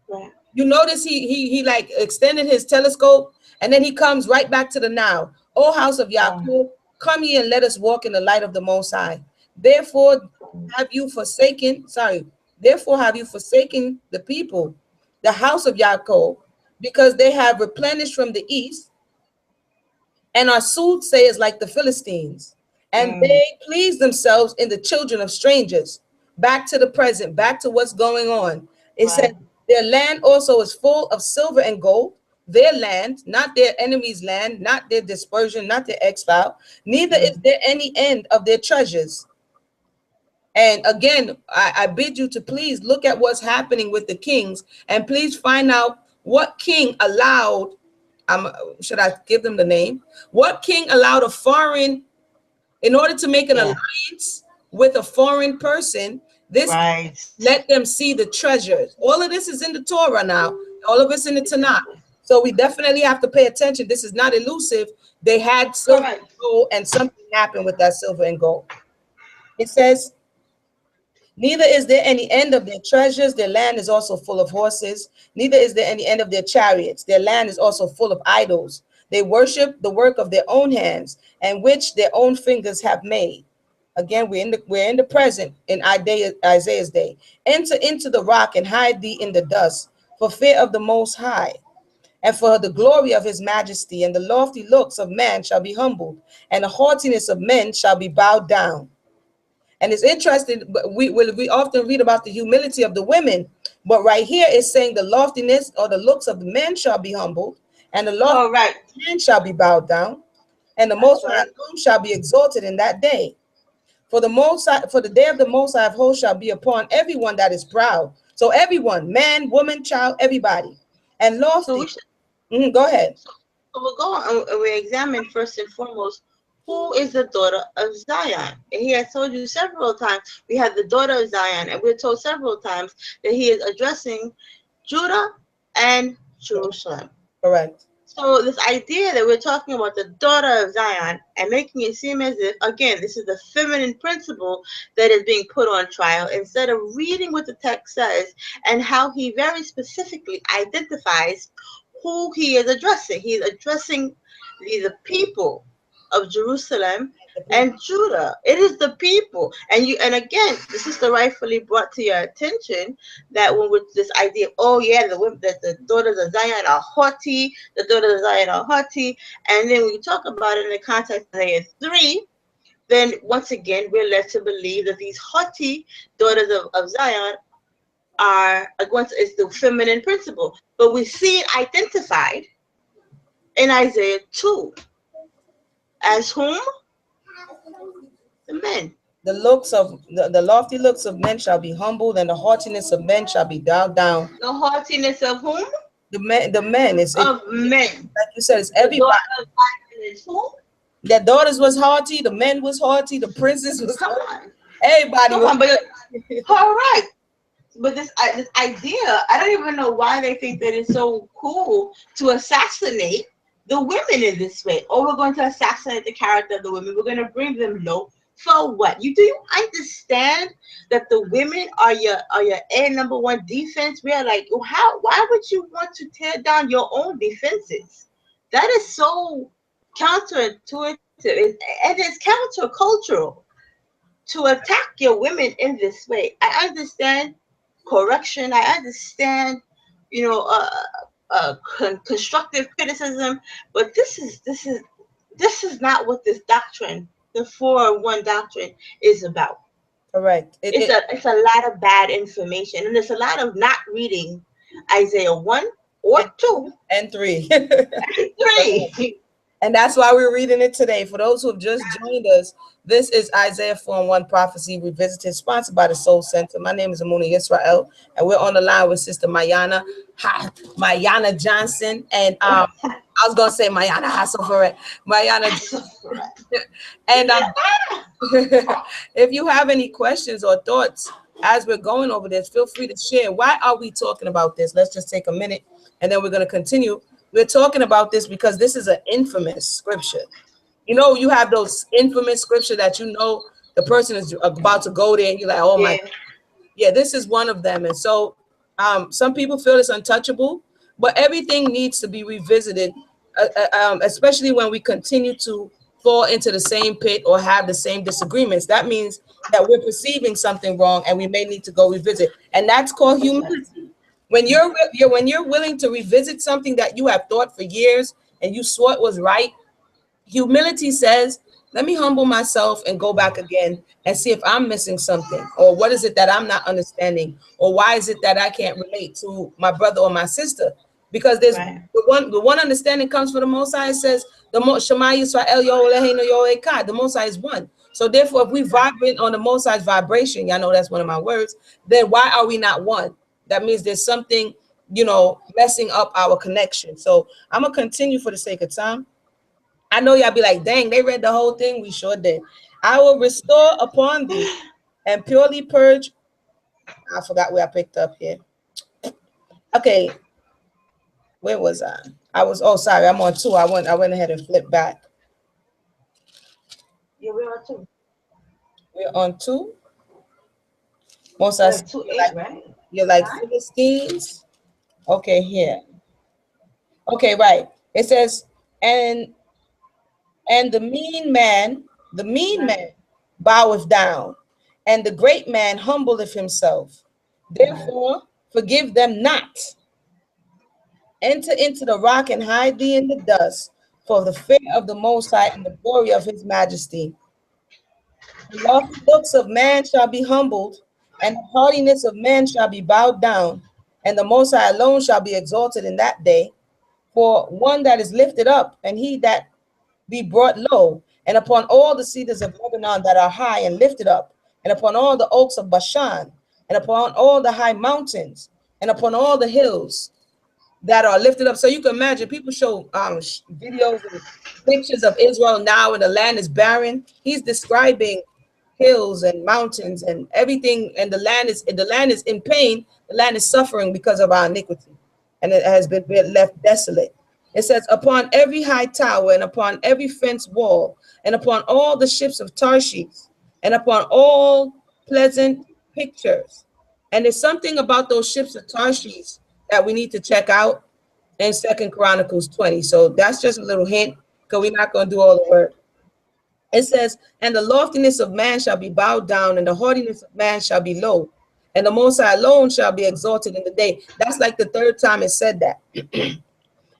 Yeah. You notice he like extended his telescope, and then he comes right back to the now. O house of Yaakov, come ye and let us walk in the light of the Most High. Therefore have you forsaken the people, the house of Yaakov, because they have replenished from the east, and are soothsayers like the Philistines, and they please themselves in the children of strangers. Back to the present, back to what's going on. It said, their land also is full of silver and gold. Their land, not their enemies' land, not their dispersion, not their exile. Neither is there any end of their treasures. And again, I bid you to please look at what's happening with the kings, and please find out what king allowed, should I give them the name? What king allowed a foreign, in order to make an alliance with a foreign person, this let them see the treasures. All of this is in the Torah now. All of it's in the Tanakh. So we definitely have to pay attention. This is not elusive. They had silver and gold, and something happened with that silver and gold. It says, neither is there any end of their treasures. Their land is also full of horses. Neither is there any end of their chariots. Their land is also full of idols. They worship the work of their own hands, and which their own fingers have made. Again, we're in the present, in Isaiah's day. Enter into the rock and hide thee in the dust, for fear of the Most High, and for the glory of his majesty. And the lofty looks of man shall be humbled, and the haughtiness of men shall be bowed down. And it's interesting, but we often read about the humility of the women, but right here it's saying the loftiness or the looks of the men shall be humbled, and the lofty men shall be bowed down. and the That's Most High right. alone shall be exalted in that day. For the day of the Most High of hosts shall be upon everyone that is proud. So everyone, man, woman, child, everybody, and So we lofty. should. Go ahead. So we'll go on and we examine first and foremost who is the daughter of Zion. And he has told you several times we have the daughter of Zion, and we're told several times that he is addressing Judah and Jerusalem. Correct. So this idea that we're talking about the daughter of Zion and making it seem as if, again, this is the feminine principle that is being put on trial instead of reading what the text says and how he very specifically identifies who he is addressing. He is addressing the people of Jerusalem The people. and Judah. It is the people. And again, the sister rightfully brought to your attention that when with this idea of, oh yeah, the women, that the daughters of Zion are haughty, the daughters of Zion are haughty, and then we talk about it in the context of Isaiah 3, then once again we're led to believe that these haughty daughters of Zion are once is the feminine principle. But we see it identified in Isaiah 2 as whom? The men. The lofty looks of men shall be humbled, and the haughtiness of men shall be bowed down. The haughtiness of whom? The men is it, Of men. like you said, it's The everybody. daughter of Zion is who? The daughters was haughty, the men was haughty, the princes was Come haughty. on. Everybody Come was on, but correct. But this idea, I don't even know why they think that it's so cool to assassinate the women in this way. Or we're going to assassinate the character of the women. We're going to bring them low. For what? Do you understand that the women are your number one defense? We are like, why would you want to tear down your own defenses? That is so counterintuitive. And it's countercultural to attack your women in this way. I understand correction. I understand, constructive criticism, but this is not what this doctrine, the 4-1 doctrine, is about. correct. It's a lot of bad information, and there's a lot of not reading Isaiah 1 or 2 and 3. and 3. And that's why we're reading it today. For those who have just joined us, this is Isaiah 4:1 Prophecy Revisited, sponsored by the Soul Center. My name is Emunah Y'srael, and we're on the line with Sister Mayanah. Hi, Mayanah Johnson. And I was going to say Mayanah Hasselford. Mayanah. And if you have any questions or thoughts as we're going over this, feel free to share. Why are we talking about this? Let's just take a minute, and then we're going to continue. We're talking about this because this is an infamous scripture. You know, you have those infamous scripture that the person is about to go there, and you're like, oh my, yeah, this is one of them. And so some people feel it's untouchable, but everything needs to be revisited, especially when we continue to fall into the same pit or have the same disagreements. That means that we're perceiving something wrong, and we may need to go revisit. And that's called humility. When you're willing to revisit something that you have thought for years and you swore it was right, humility says, let me humble myself and go back again and see if I'm missing something, or what is it that I'm not understanding, or why is it that I can't relate to my brother or my sister? Because there's the one understanding comes from the Most High. It says Shema Yisrael Yoleheinu Yoekad. The Most High is one. So therefore, if we vibrate on the Most High's vibration, y'all know that's one of my words, then why are we not one? That means there's something, messing up our connection. So I'm gonna continue for the sake of time. I know y'all be like, dang, they read the whole thing. We sure did. I will restore upon thee and purely purge. I forgot where I picked up here. Okay, where was I? Sorry, I'm on 2. I went ahead and flipped back. Yeah, we're on 2. We're on 2. Most We're of at 2:8, right? you're like Philistines. Okay, here. Okay, right. It says, and the mean man boweth down, and the great man humbleth himself. Therefore, forgive them not. Enter into the rock and hide thee in the dust, for the fear of the Most High and the glory of his majesty. The lofty looks of man shall be humbled, and the haughtiness of man shall be bowed down, and the Most High alone shall be exalted in that day. For one that is lifted up, and he that be brought low, and upon all the cedars of Lebanon that are high and lifted up, and upon all the oaks of Bashan, and upon all the high mountains, and upon all the hills that are lifted up. So you can imagine people show videos and pictures of Israel now, and the land is barren. He's describing hills and mountains and everything, and the land is in pain. The land is suffering because of our iniquity, and it has been left desolate. It says, upon every high tower and upon every fence wall and upon all the ships of Tarshish and upon all pleasant pictures. And there's something about those ships of Tarshish that we need to check out in Second Chronicles 20. So that's just a little hint, because we're not going to do all the work. It says, and the loftiness of man shall be bowed down, and the haughtiness of man shall be low, and the Most High alone shall be exalted in the day. That's like the third time it said that.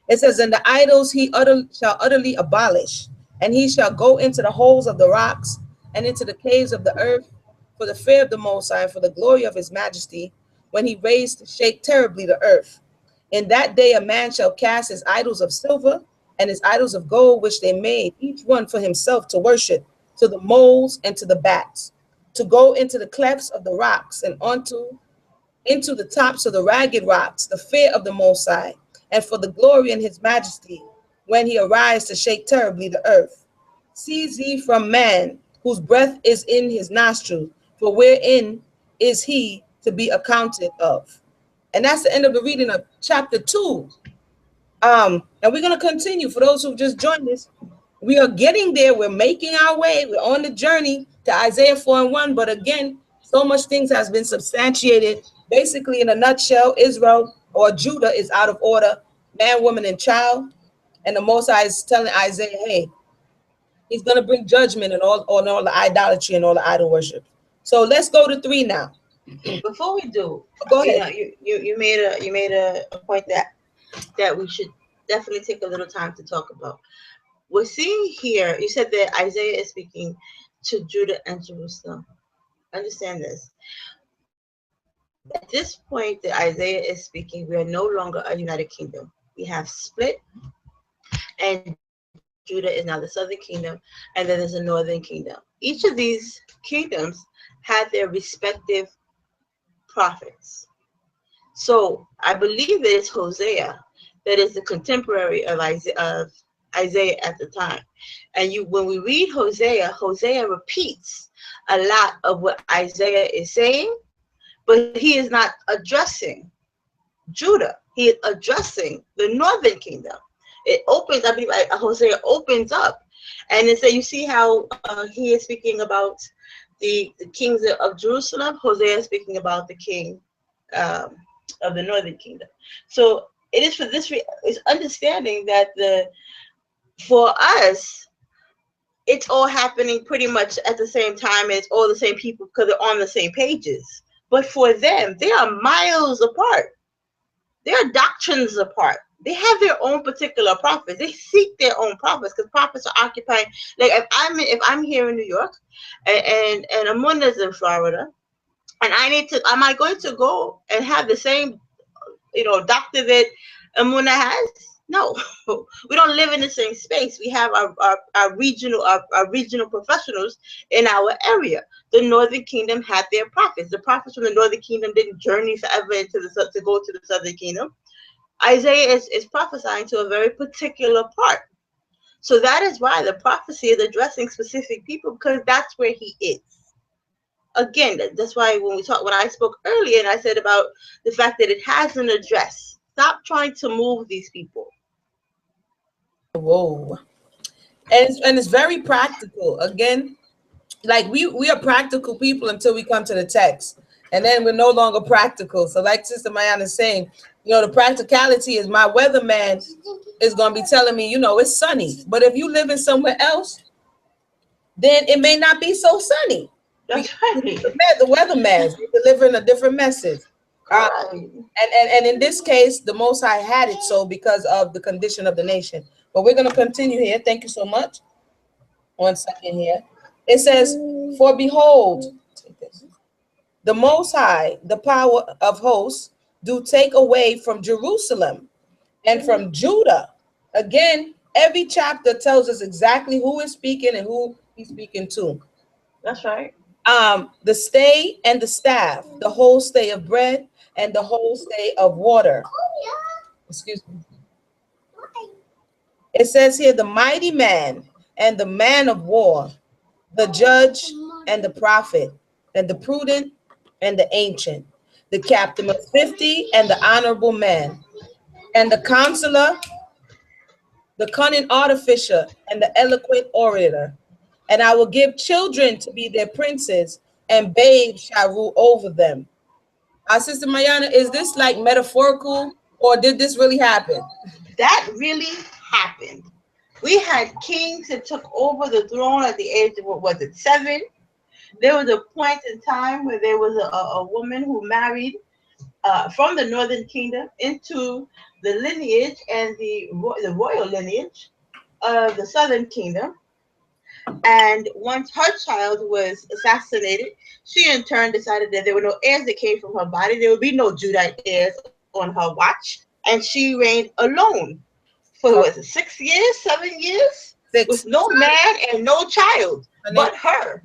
It says, and the idols he shall utterly abolish, and he shall go into the holes of the rocks and into the caves of the earth for the fear of the Most High and for the glory of his majesty, when he raised to shake terribly the earth. In that day a man shall cast his idols of silver and his idols of gold, which they made, each one for himself to worship, to the moles and to the bats, to go into the clefts of the rocks and into the tops of the ragged rocks, the fear of the Most High, and for the glory in his majesty, when he arise to shake terribly the earth. Cease ye from man, whose breath is in his nostrils, for wherein is he to be accounted of. And that's the end of the reading of chapter 2. And we're going to continue. For those who just joined us, we are getting there. We're making our way. We're on the journey to Isaiah 4 and 1. But again, so much things has been substantiated. Basically, in a nutshell, Israel or Judah is out of order, man, woman, and child. And the Most High is telling Isaiah, hey, he's going to bring judgment on all the idolatry and all the idol worship. So let's go to 3 now. Before we do, go ahead. You made a point that we should definitely take a little time to talk about. We're seeing here, you said that Isaiah is speaking to Judah and Jerusalem. Understand this. At this point that Isaiah is speaking, we are no longer a united kingdom. We have split, and Judah is now the southern kingdom, and then there's a northern kingdom. Each of these kingdoms had their respective prophets. So I believe that it's Hosea that is the contemporary of Isaiah at the time. And when we read Hosea, Hosea repeats a lot of what Isaiah is saying, but he is not addressing Judah. He is addressing the northern kingdom. It opens, I believe Hosea opens up, and it says, you see how he is speaking about the kings of Jerusalem. Hosea is speaking about the king of the northern kingdom. So it is for this is understanding that for us, it's all happening pretty much at the same time, and it's all the same people because they're on the same pages. But for them, they are miles apart. They are doctrines apart. They have their own particular prophets. They seek their own prophets, because prophets are occupying. Like if I'm here in New York, and Emunah's in Florida, and am I going to go and have the same, doctor that Emunah has? No, we don't live in the same space. We have our regional professionals in our area. The Northern Kingdom had their prophets. The prophets from the Northern Kingdom didn't journey forever to go to the Southern Kingdom. Isaiah is prophesying to a very particular part. So that is why the prophecy is addressing specific people, because that's where he is. Again, that's why when I spoke earlier and I said about the fact that it has an address. Stop trying to move these people. Whoa. And it's very practical. Again, like we are practical people until we come to the text, and then we're no longer practical. So like Sister Mayanah is saying, the practicality is my weatherman is going to be telling me, it's sunny. But if you live in somewhere else, then it may not be so sunny. That's right. The weatherman is delivering a different message. And in this case, the Most High had it so because of the condition of the nation. But we're going to continue here. Thank you so much. 1 second here. It says, for behold, the Most High, the power of hosts, do take away from Jerusalem and from Judah. Again, every chapter tells us exactly who is speaking and who he's speaking to. That's right. The stay and the staff, the whole stay of bread and the whole stay of water. Excuse me. It says here the mighty man and the man of war, the judge and the prophet, and the prudent and the ancient, the captain of 50 and the honorable man, and the counselor, the cunning artificer, and the eloquent orator. And I will give children to be their princes, and babes shall rule over them. Our sister Mayanah, is this like metaphorical, or did this really happen? That really happened. We had kings that took over the throne at the age of, what was it, 7? There was a point in time where there was a woman who married from the northern kingdom into the lineage and the royal lineage of the southern kingdom. And once her child was assassinated, she in turn decided that there were no heirs that came from her body. There would be no Judite heirs on her watch. And she reigned alone for, was it 6 years, 7 years? 6. With no man and no child but her.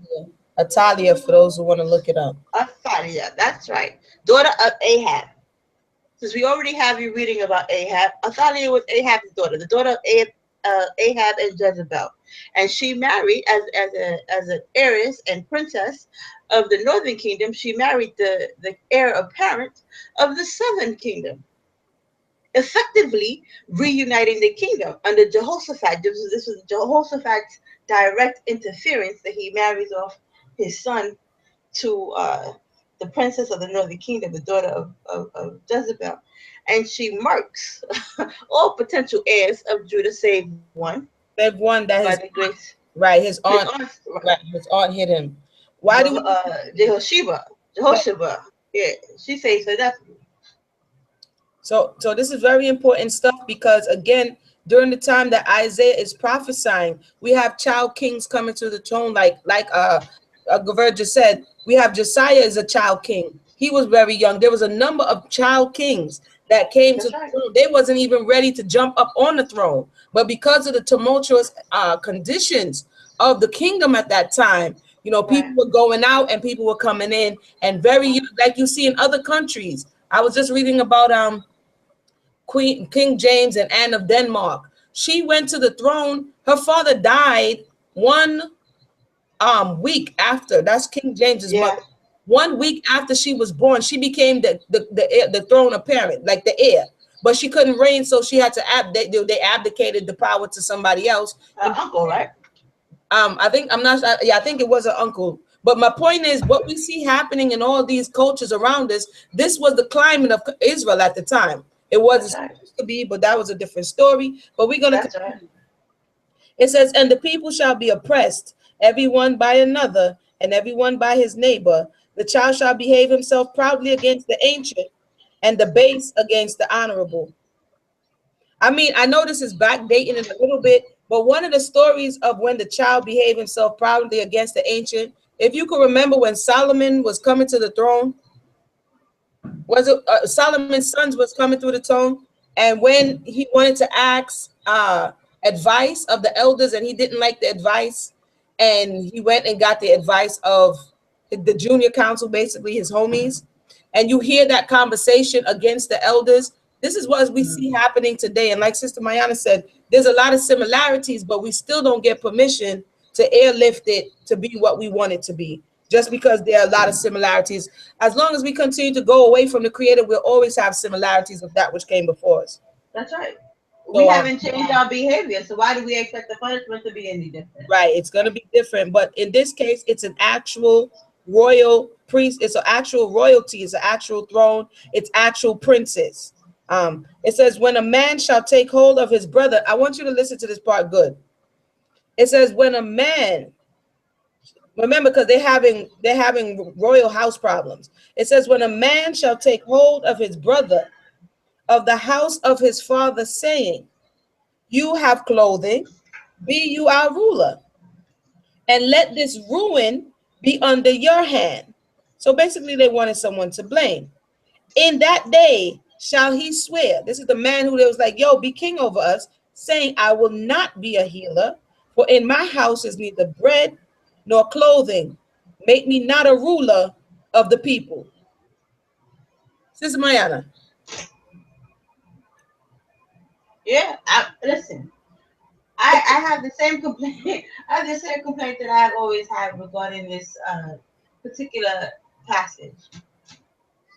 Atalia, for those who want to look it up. Athaliah, that's right. Daughter of Ahab. Since we already have you reading about Ahab, Athaliah was Ahab's daughter, the daughter of Ahab and Jezebel. And she married as an heiress and princess of the northern kingdom. She married the heir apparent of the southern kingdom, effectively reuniting the kingdom under Jehoshaphat. This was Jehoshaphat's direct interference that he marries off his son to the princess of the northern kingdom, the daughter of Jezebel. And she murks all potential heirs of Judah, save one. Save one that by his the grace. Right, his aunt, right, his aunt hit him. Why do Jehosheba? Yeah, she saves her definitely. So this is very important stuff, because again, during the time that Isaiah is prophesying, we have child kings coming to the throne, like Gaver just said. We have Josiah as a child king. He was very young. There was a number of child kings that came to the throne. They wasn't even ready to jump up on the throne, but because of the tumultuous conditions of the kingdom at that time, you know, people were going out and people were coming in, and very, like you see in other countries. I was just reading about King James and Anne of Denmark. She went to the throne. Her father died 1 week after. That's King James's mother. 1 week after she was born, she became the throne apparent, like the heir. But she couldn't reign, so she had to they abdicated the power to somebody else. Uncle, right? I think I think it was an uncle. But my point is, what we see happening in all these cultures around us, this was the climate of Israel at the time. It wasn't supposed to be, but that was a different story. But we're going to continue. It says, and the people shall be oppressed, everyone by another, and everyone by his neighbor. The child shall behave himself proudly against the ancient, and the base against the honorable. I mean, I know this is backdating it a little bit, but one of the stories of when the child behaved himself proudly against the ancient, if you can remember when Solomon was coming to the throne, was it Solomon's sons was coming through the throne, and when he wanted to ask advice of the elders and he didn't like the advice, and he went and got the advice of the junior council, basically his homies, and you hear that conversation against the elders. This is what we see happening today. And like Sister Mayanah said, there's a lot of similarities, but we still don't get permission to airlift it to be what we want it to be, just because there are a lot of similarities. As long as we continue to go away from the Creator, we'll always have similarities of that which came before us. That's right. We haven't changed our behavior, so why do we expect the punishment to be any different? Right, it's going to be different, but in this case, it's an actual royal priest. It's an actual royalty. It's an actual throne. It's actual princes. It says, when a man shall take hold of his brother, I want you to listen to this part good. It says, when a man, remember, because they're having royal house problems. It says, when a man shall take hold of his brother of the house of his father, saying, you have clothing, be you our ruler, and let this ruin be under your hand. So basically they wanted someone to blame. In that day shall he swear. This is the man who was like, yo, be king over us. saying, I will not be a healer, for in my house is neither bread nor clothing. Make me not a ruler of the people. Sister Mayanah. Yeah, listen. I have the same complaint. I have the same complaint that I've always had regarding this particular passage.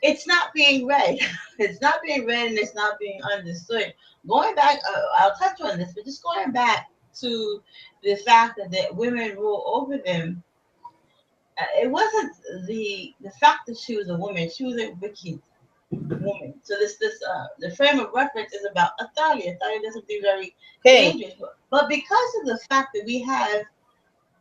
It's not being read. It's not being read, and it's not being understood. Going back, I'll touch on this, but just going back to the fact that women rule over them. It wasn't the fact that she was a woman. She was a wicked woman. So the frame of reference is about Athalia. Athalia does something very Okay. dangerous. But because of the fact that we have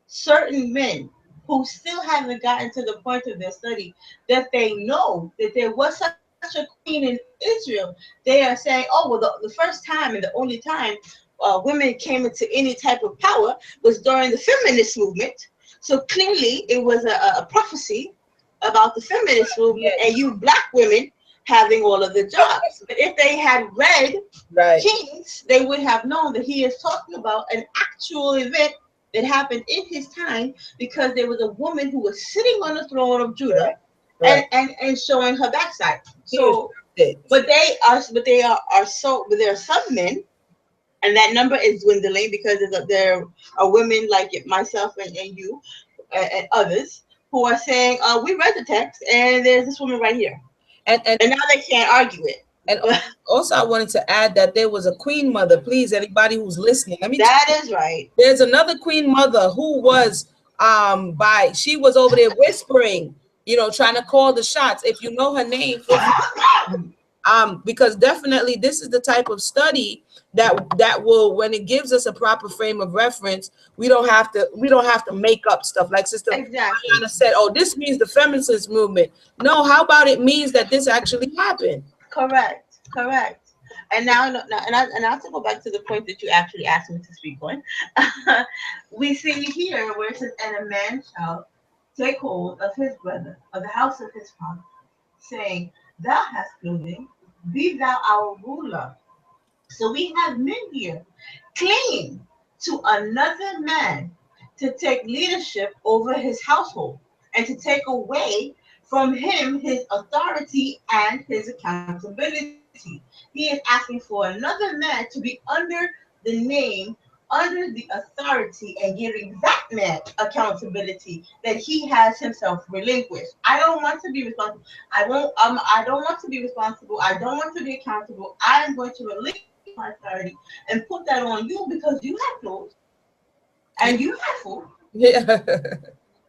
certain men who still haven't gotten to the point of their study that they know that there was such a queen in Israel, they are saying, oh, well, the first time and the only time women came into any type of power was during the feminist movement. So clearly it was a prophecy about the feminist movement Yes. and you black women having all of the jobs. But if they had read Right. Kings, they would have known that he is talking about an actual event that happened in his time because there was a woman who was sitting on the throne of Judah Right. Right. and showing her backside. He was So, it. but there are some men, and that number is dwindling because there are women like myself and you and others who are saying, we read the text and there's this woman right here. And And now they can't argue it. and But also I wanted to add that there was a queen mother. Please, anybody who's listening, let me tell that you, is right. there's another queen mother who was she was over there whispering, trying to call the shots. If you know her name, feel free because definitely this is the type of study that will, when it gives us a proper frame of reference, we don't have to make up stuff like Sister Exactly. Mayanah said, oh, this means the feminist movement. No, how about it means that this actually happened? Correct. Correct. And now to go back to the point that you actually asked me to speak on, we see here where it says, "And a man shall take hold of his brother, of the house of his father, saying, Thou hast clothing, be thou our ruler." So we have men here clinging to another man to take leadership over his household and to take away from him his authority and his accountability. He is asking for another man to be under the name, under the authority, and giving that man accountability that he has himself relinquished. I don't want to be responsible. I don't want to be responsible. I don't want to be accountable. I am going to relinquish my authority and put that on you because you have clothes and you have food. Yeah.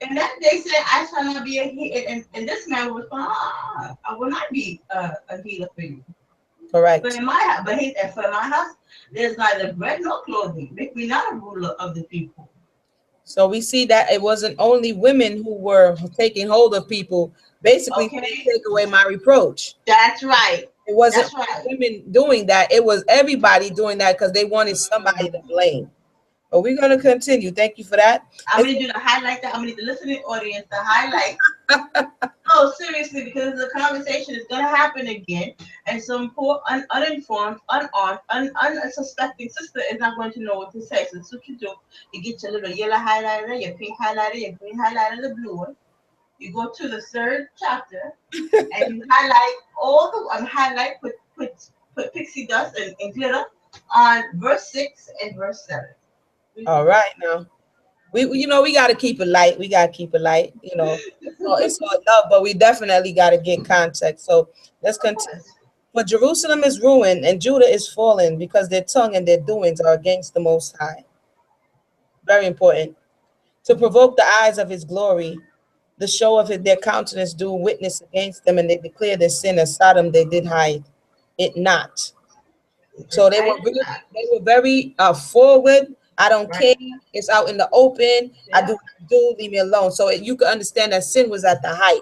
And that they said, I shall not be a healer. And this man will respond, I will not be a healer for you. But Correct. in my house, but he said, for my house, there's neither bread nor clothing. Make me not a ruler of the people. So we see that it wasn't only women who were taking hold of people, basically saying, Okay? take away my reproach. That's right. It wasn't That's right. women doing that. It was everybody doing that because they wanted somebody to blame. But we're going to continue. Thank you for that. I'm gonna do the highlight that. I'm gonna need the listening audience to highlight. Oh, seriously, because the conversation is gonna happen again, and some poor, uninformed, unarmed, unsuspecting sister is not going to know what to say. So that's what you do. You get your little yellow highlighter, your pink highlighter, your green highlighter, the blue one. You go to the third chapter, and you highlight all the highlight, put pixie dust and glitter on verse 6 and verse 7. All right now. We got to keep it light. We got to keep it light. It's all love, but we definitely got to get context. So let's Of continue. course. For Jerusalem is ruined and Judah is fallen because their tongue and their doings are against the Most High. Very important. To provoke the eyes of his glory, the show of their countenance do witness against them, and they declare their sin as Sodom they did hide it not. So they I were did really, not. they were very forward. I don't Right. care. It's out in the open. I do Yeah. what I do. Leave me alone. So you can understand that sin was at the height.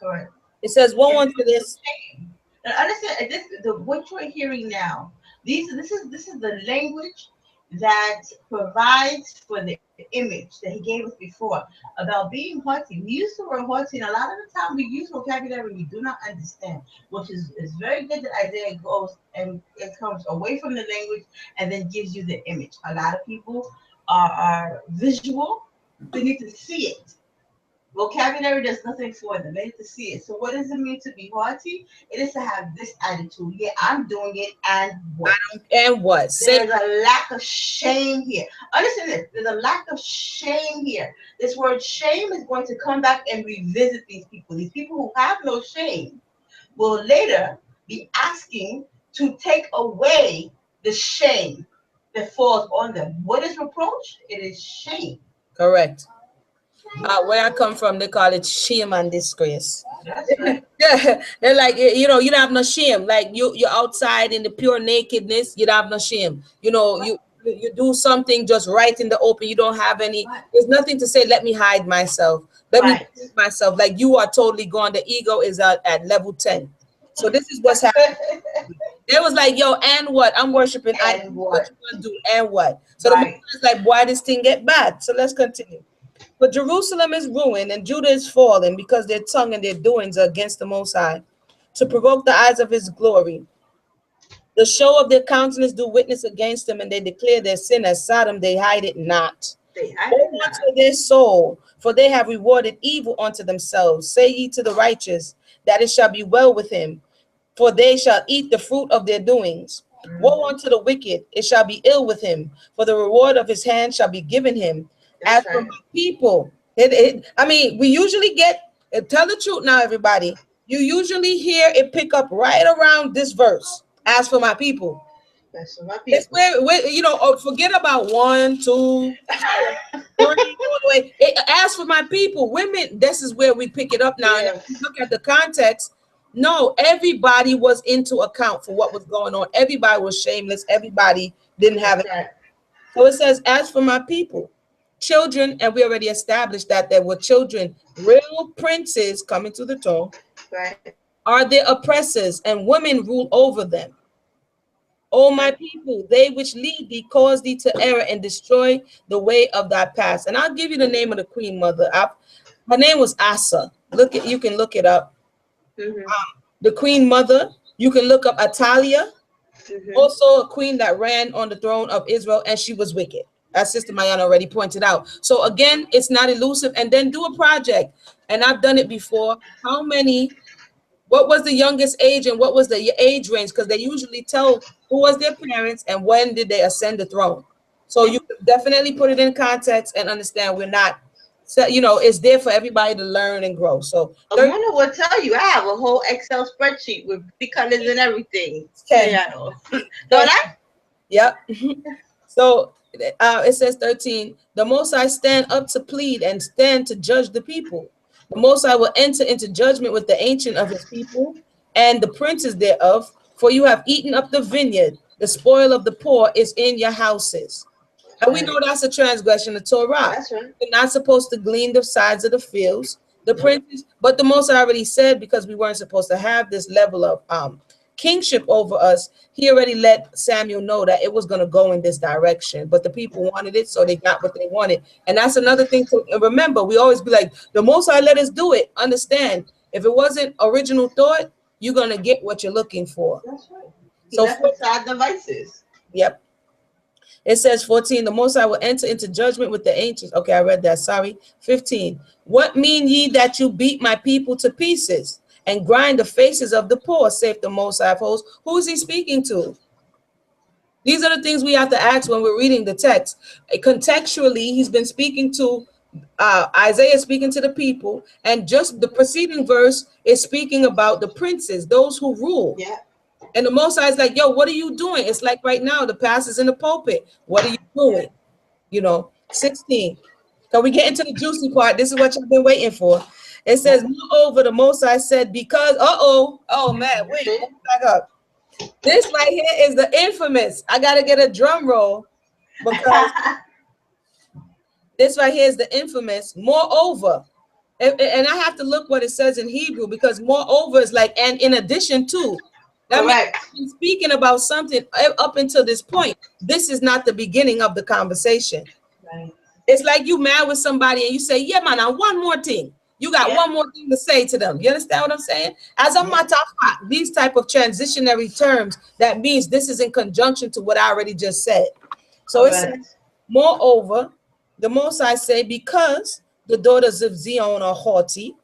Correct. It says, "Woe And unto this." and understand this the what you're hearing now. This is the language that provides for the the image that he gave us before about being haughty. We use the word haughty, and a lot of the time we use vocabulary we do not understand, which is very good that Isaiah goes and it comes away from the language and then gives you the image. A lot of people are visual, they need to see it. Vocabulary does nothing for them. They need to see it. So what does it mean to be haughty? It is to have this attitude. Yeah, I'm doing it, and what? And what? There's a lack of shame here. Understand this. There's a lack of shame here. This word shame is going to come back and revisit these people. These people who have no shame will later be asking to take away the shame that falls on them. What is reproach? It is shame. Correct. Where I come from, they call it shame and disgrace. That's right. Yeah, they're like, you know, you don't have no shame. Like you're outside in the pure nakedness, you don't have no shame. You know, you do something just right in the open. You don't have any. There's nothing to say. Let me hide myself. Let me hide myself. Like you are totally gone. The ego is at level 10. So this is what's happening. It was like, yo, and what? I'm worshiping. And what you gonna do? And what? So the man is like, why this thing get bad? So let's continue. But Jerusalem is ruined and Judah is fallen because their tongue and their doings are against the Most High, to provoke the eyes of his glory. The show of their countenance do witness against them, and they declare their sin as Sodom, they hide it not. Woe unto their soul, for they have rewarded evil unto themselves. Say ye to the righteous, that it shall be well with him, for they shall eat the fruit of their doings. Woe unto the wicked, it shall be ill with him, for the reward of his hand shall be given him. As for my people, I mean, we usually get, tell the truth now, everybody. You usually hear it pick up right around this verse. As for my people. That's for my people. It's where you know, forget about 1, 2, 3, all the way. As for my people, women, this is where we pick it up now. And if you look at the context, no, everybody was into account for what was going on. Everybody was shameless. Everybody didn't have it. So it says, as for my people, children, and we already established that there were children, real princes coming to the throne, are their oppressors, and women rule over them. O my people, they which lead thee cause thee to err and destroy the way of thy past. And I'll give you the name of the queen mother. Her name was Asa. You can look it up. The queen mother, you can look up Atalia, also a queen that ran on the throne of Israel, and she was wicked, as Sister Mayanah already pointed out. So again, it's not elusive. And then do a project, and I've done it before. What was the youngest age and what was the age range? Because they usually tell who was their parents and when did they ascend the throne. So you definitely put it in context and understand we're not, so you know, it's there for everybody to learn and grow. So Emunah will tell you I have a whole Excel spreadsheet with the colors and everything. Don't I? Yep. So it says 13, the Most High stand up to plead and stand to judge the people. The Most High will enter into judgment with the ancient of his people and the princes thereof, for you have eaten up the vineyard. The spoil of the poor is in your houses. And we know that's a transgression of Torah. That's right. You're not supposed to glean the sides of the fields. The princes, but the Most High already said, because we weren't supposed to have this level of kingship over us, he already let Samuel know that it was going to go in this direction, but the people wanted it, so they got what they wanted. And that's another thing to remember. We always be like, the Most High let us do it. Understand, if it wasn't original thought, you're going to get what you're looking for. That's right. So aside devices. Yep. It says 14, the Most High will enter into judgment with the ancients. Okay, I read that, sorry. 15, what mean ye that you beat my people to pieces and grind the faces of the poor, saith the Most High of hosts? Who is he speaking to? These are the things we have to ask when we're reading the text. Contextually, he's been speaking to Isaiah, speaking to the people, and just the preceding verse is speaking about the princes, those who rule. Yeah. And the Most High is like, yo, what are you doing? It's like right now, the pastor's in the pulpit. What are you doing? You know, 16. So we get into the juicy part. This is what you've been waiting for. It says, moreover, the Most High said, because, oh man, wait, back up. This right here is the infamous. I got to get a drum roll because this right here is the infamous, moreover. And I have to look what it says in Hebrew, because moreover is like, and in addition to. That means I'm speaking about something up until this point. This is not the beginning of the conversation. Right. It's like you mad with somebody and you say, yeah, man, now one more thing. You got one more thing to say to them. You understand what I'm saying? As a matafat, these type of transitionary terms, that means this is in conjunction to what I already just said. So it says, Correct. moreover, the most I say, because the daughters of Zion are haughty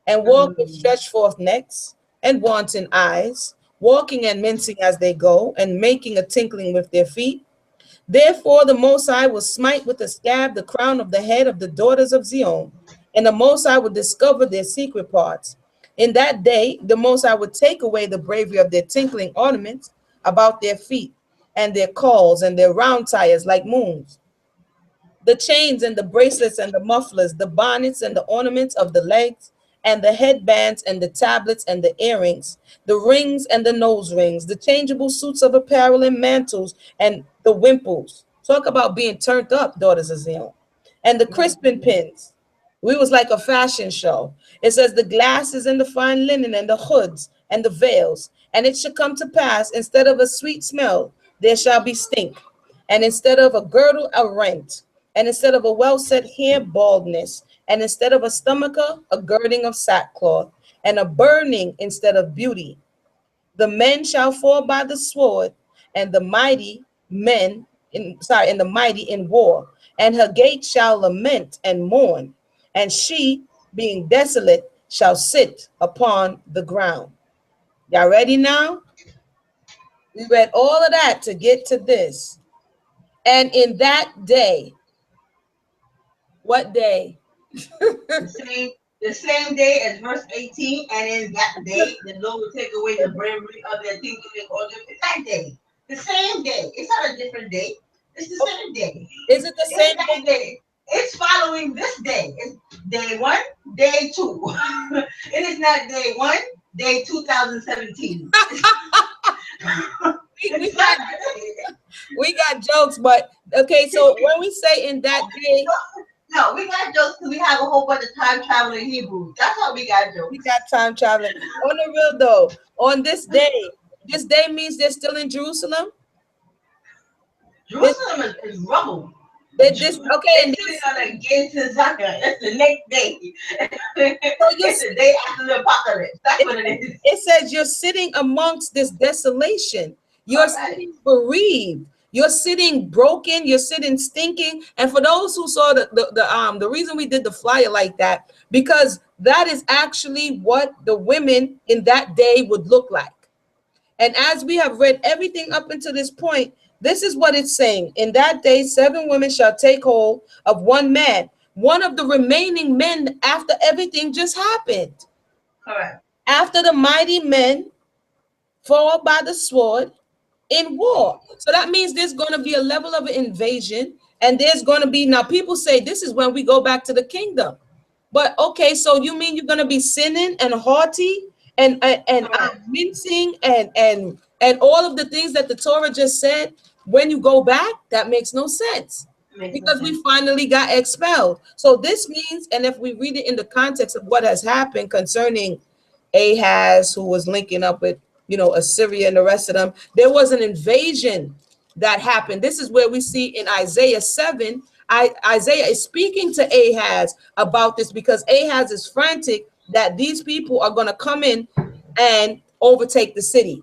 and walk with Mm. stretched forth necks and wanton eyes, walking and mincing as they go, and making a tinkling with their feet. Therefore, the Most High will smite with a scab the crown of the head of the daughters of Zion, and the Most High will discover their secret parts. In that day, the Most High will take away the bravery of their tinkling ornaments about their feet, and their calls and their round tires like moons, the chains and the bracelets and the mufflers, the bonnets and the ornaments of the legs, and the headbands and the tablets and the earrings, the rings and the nose rings, the changeable suits of apparel and mantles, and the wimples. Talk about being turned up, daughters of Zion. And the crispin pins. We was like a fashion show. It says the glasses and the fine linen and the hoods and the veils. And it shall come to pass, instead of a sweet smell, there shall be stink. And instead of a girdle, a rent. And instead of a well set hair, baldness. And instead of a stomacher, a girding of sackcloth. And a burning instead of beauty. The men shall fall by the sword, and the mighty men and the mighty in war. And her gates shall lament and mourn, and she, being desolate, shall sit upon the ground. Y'all ready now? We read all of that to get to this. And in that day, what day? The same day as verse 18, and in that day the Lord will take away the bravery of their thinking and order. That day. The same day. It's not a different day. It's the same day. Is it the It's same that day? day. It's following this day. It's day one, day two. It is not day one, day 2017. we, got, we got jokes, but okay, so when we say in that day, no, we got jokes because we have a whole bunch of time traveling Hebrews. That's how we got jokes. we got time traveling. On the real though, on this day means they're still in Jerusalem. Jerusalem is rubble. This okay, They're sitting on the gates of Zion. That's the next day. It's the day after the apocalypse. That's what it is. It says you're sitting amongst this desolation. You're sitting bereaved. You're sitting broken. You're sitting stinking. And for those who saw the reason we did the flyer like that, because that is actually what the women in that day would look like. And as we have read everything up until this point, this is what it's saying. In that day, 7 women shall take hold of one man, one of the remaining men after everything just happened. Correct. After the mighty men fall by the sword in war. So that means there's going to be a level of invasion, and there's going to be, now people say this is when we go back to the kingdom. But okay, so you mean you're going to be sinning and haughty and mincing and all of the things that the Torah just said when you go back? That makes no sense. Because we finally got expelled. So this means, and if we read it in the context of what has happened concerning Ahaz, who was linking up with, Assyria and the rest of them, there was an invasion that happened. This is where we see in Isaiah 7, Isaiah is speaking to Ahaz about this, because Ahaz is frantic that these people are going to come in and overtake the city.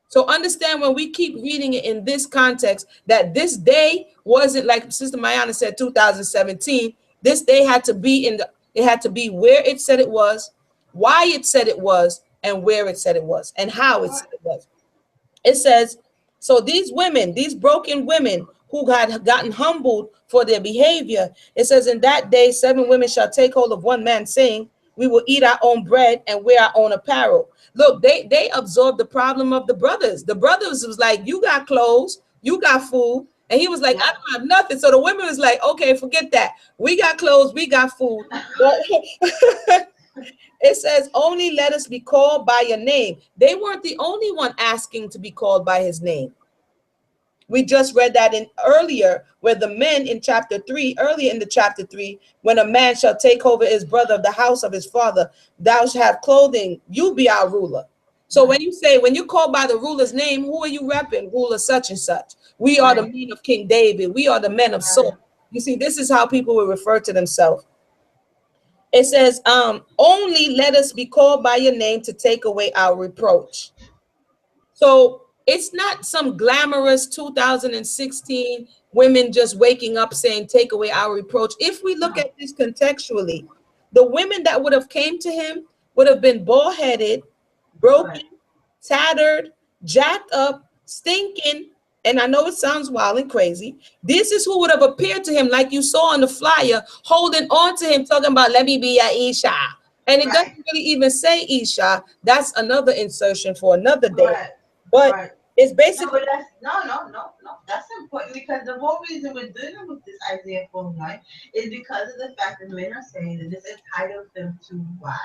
So understand, when we keep reading it in this context, that this day wasn't, like Sister Mayanah said, 2017. This day had to be it had to be where it said it was, why it said it was, and where it said it was, and how it said it was. It says, so these women, these broken women who had gotten humbled for their behavior, it says, in that day 7 women shall take hold of one man, saying, we will eat our own bread and wear our own apparel. Look, they absorbed the problem of the brothers. The brothers was like, you got clothes, you got food. And he was like, I don't have nothing. So the women was like, okay, forget that. We got clothes, we got food. It says, only let us be called by your name. They weren't the only one asking to be called by his name. We just read that in earlier, where the men in chapter 3, earlier in the chapter 3, when a man shall take over his brother of the house of his father, thou shalt have clothing, you be our ruler. So when you call by the ruler's name, who are you repping? Ruler such and such. We are the men of King David. We are the men of Saul. You see, this is how people will refer to themselves. It says, only let us be called by your name to take away our reproach. So it's not some glamorous 2016 women just waking up saying, take away our reproach. If we look at this contextually, the women that would have came to him would have been bald-headed, broken, tattered, jacked up, stinking. And I know it sounds wild and crazy. This is who would have appeared to him, like you saw on the flyer, holding on to him, talking about, let me be your Isha. And it doesn't really even say Isha. That's another insertion for another day. But it's basically no. That's important because the whole reason we're dealing with this Isaiah 4:1 is because of the fact that men are saying that this entitles them to wives.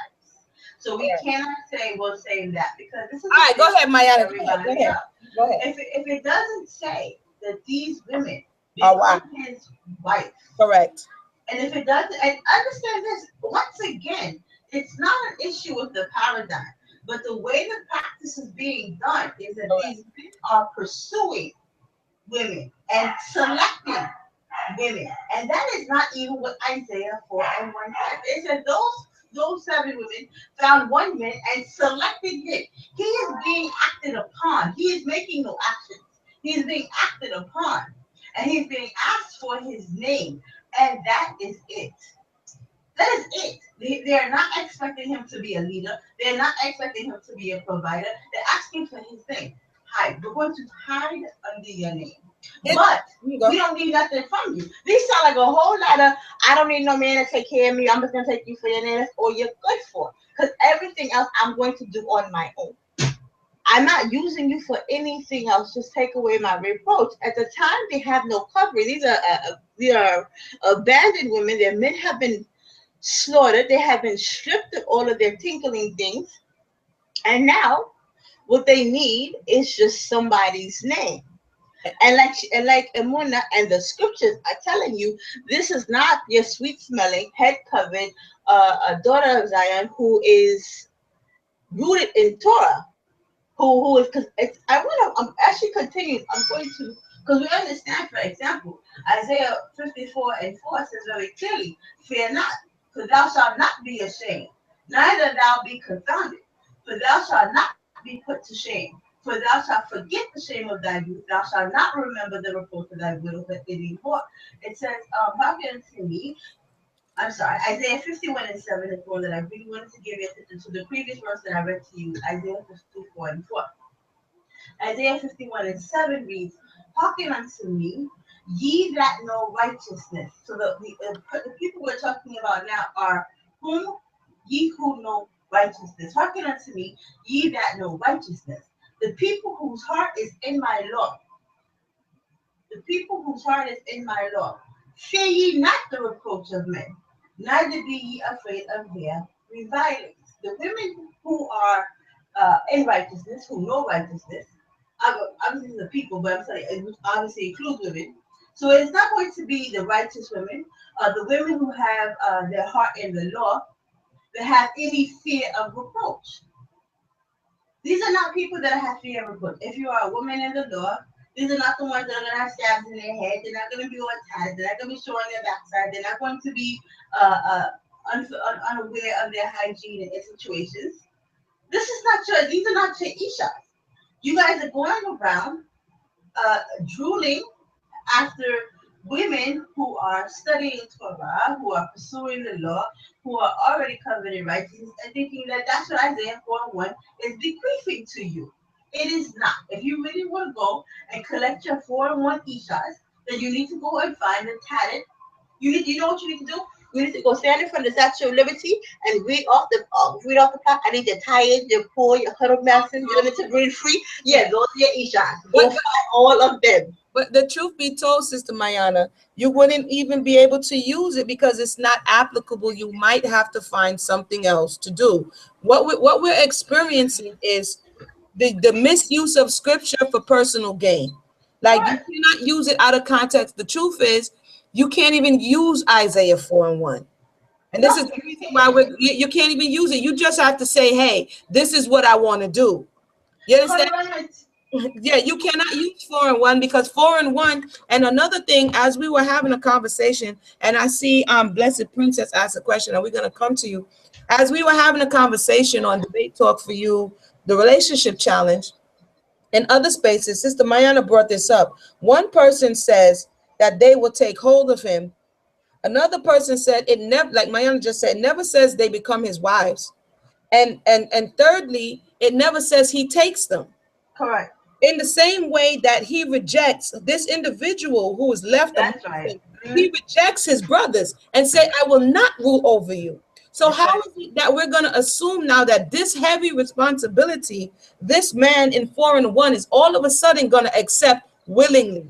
So we cannot say we'll say that because this is all right. Go ahead, Mayanah. Everybody else. Go ahead. If it doesn't say that these women become his wife, correct. And if it doesn't, and understand this once again, it's not an issue with the paradigm. But the way the practice is being done is that these men are pursuing women and selecting women. And that is not even what Isaiah 4:1 says. It says those 7 women found one man and selected him. He is being acted upon. He is making no actions. He is being acted upon. And he's being asked for his name. And that is it. That is it. They are not expecting him to be a leader. They're not expecting him to be a provider. They're asking for his name. Hide. We're going to hide under your name. But we don't need nothing from you. These sound like a whole lot of, I don't need no man to take care of me. I'm just going to take you for your name. That's all you're good for. Because everything else I'm going to do on my own. I'm not using you for anything else. Just take away my reproach. At the time, they have no covering. These are abandoned women. Their men have been slaughtered. They have been stripped of all of their tinkling things. And now what they need is just somebody's name. And like Emunah and the scriptures are telling you, this is not your sweet smelling, head covered a daughter of Zion who is rooted in Torah, who is, because I'm actually continuing. I'm going to, because we understand, for example, Isaiah 54:4 says very clearly, fear not, for thou shalt not be ashamed, neither thou be confounded, for thou shalt not be put to shame. For thou shalt forget the shame of thy youth, thou shalt not remember the reproach of thy widowhood anymore. It says, hearken unto me. I'm sorry, Isaiah 51:7 is one that I really wanted to give you attention to. The previous verse that I read to you, Isaiah 54:4. Isaiah 51:7 reads, hearken unto me, ye that know righteousness. So the people we're talking about now are whom? Ye who know righteousness. Hearken unto me, ye that know righteousness. The people whose heart is in my law. The people whose heart is in my law. Fear ye not the reproach of men, neither be ye afraid of their revilings. The women who are in righteousness, who know righteousness, obviously the people, but I'm saying it obviously includes women. So it's not going to be the righteous women, the women who have their heart in the law, that have any fear of reproach. These are not people that have fear of reproach. If you are a woman in the law, these are not the ones that are going to have stabs in their head. They're not going to be all tatted. They're not going to be showing their backside. They're not going to be unaware of their hygiene in situations. These are not your ishas. You guys are going around drooling after women who are studying Torah, who are pursuing the law, who are already covered in righteousness, and thinking that that's what Isaiah 4:1 is bequeathing to you. It is not. If you really want to go and collect your 4:1 ishas, then you need to go and find the tatted. You know what you need to do? You need to go stand in front of the Statue of Liberty and read off the top. I need your tired, your poor, your huddled masses, your limited green free. Yeah, those are your ishas. Go find all of them. But the truth be told, Sister Mayanah, you wouldn't even be able to use it because it's not applicable. You might have to find something else to do. What we're experiencing is the misuse of scripture for personal gain. Like you cannot use it out of context. The truth is, you can't even use Isaiah 4:1. And this is the reason why you can't even use it. You just have to say, hey, this is what I want to do. You understand? Yeah, you cannot use 4 and 1 because 4 and 1. And another thing, as we were having a conversation, and I see Blessed Princess asked a question, and we're gonna come to you. As we were having a conversation on Debate Talk for You, the relationship challenge, in other spaces, Sister Mayanah brought this up. One person says that they will take hold of him. Another person said it never, like Mayanah just said, never says they become his wives. And thirdly, it never says he takes them. Correct. In the same way that he rejects this individual who is left among That's right. them, he rejects his brothers and say, I will not rule over you. So That's how right. is it that we're going to assume now that this heavy responsibility, this man in 4 and 1 is all of a sudden going to accept willingly?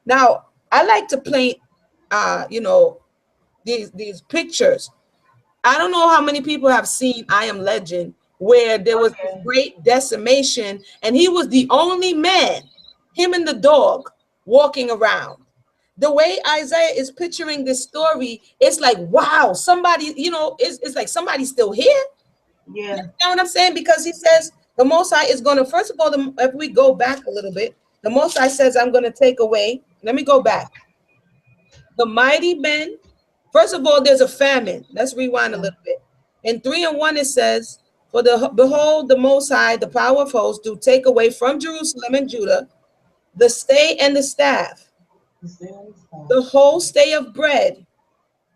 Now, I like to paint, these pictures. I don't know how many people have seen I Am Legend, where there was this Okay. great decimation, and he was the only man, him and the dog, walking around. The way Isaiah is picturing this story, it's like, wow, somebody, it's like somebody's still here. You Yeah. know what I'm saying? Because he says the Most High is going to, first of all, if we go back a little bit, the Most High says, I'm going to take away. Let me go back. The mighty men, first of all, there's a famine. Let's rewind a Yeah. little bit. In 3 and 1, it says, for the behold, the Most High, the power of hosts, do take away from Jerusalem and Judah the stay and the staff, The same stuff. the whole stay of bread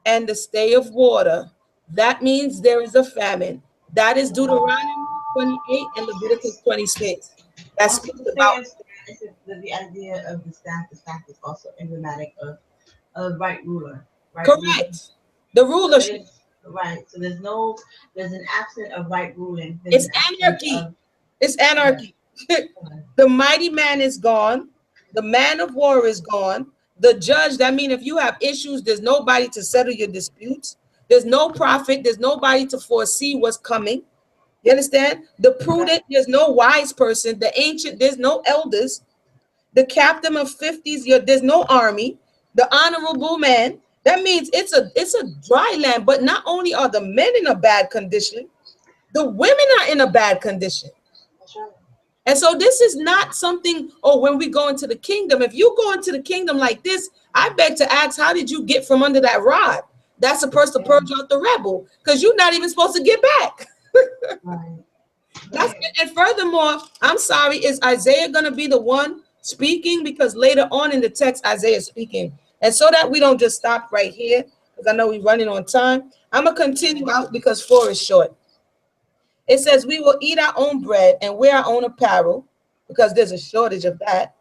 and the stay of water. That means there is a famine. That is Deuteronomy 28 and Leviticus 26. That Also, speaks the about same is the idea of the staff. The staff is also emblematic of right ruler. Right ruler. correct the So rulership. there's right. So there's an absence of right ruling. There's It's an absence anarchy. of It's correct. anarchy. Correct. The mighty man is gone. The man of war is gone. The judge, that means if you have issues, there's nobody to settle your disputes. There's no prophet. There's nobody to foresee what's coming. You understand? The Correct. prudent, there's no wise person. The ancient, there's no elders. The captain of 50s, there's no army. The honorable man, that means it's a dry land. But not only are the men in a bad condition, the women are in a bad condition. That's right. And so this is not something, oh, when we go into the kingdom, if you go into the kingdom like this, I beg to ask, how did you get from under that rod? That's supposed to Yeah. purge out the rebel, because you're not even supposed to get back. Right. That's Right. and furthermore, I'm sorry, is Isaiah going to be the one speaking? Because later on in the text, Isaiah is speaking. And so that we don't just stop right here, because I know we're running on time, I'm going to continue out because 4 is short. It says, we will eat our own bread and wear our own apparel, because there's a shortage of that.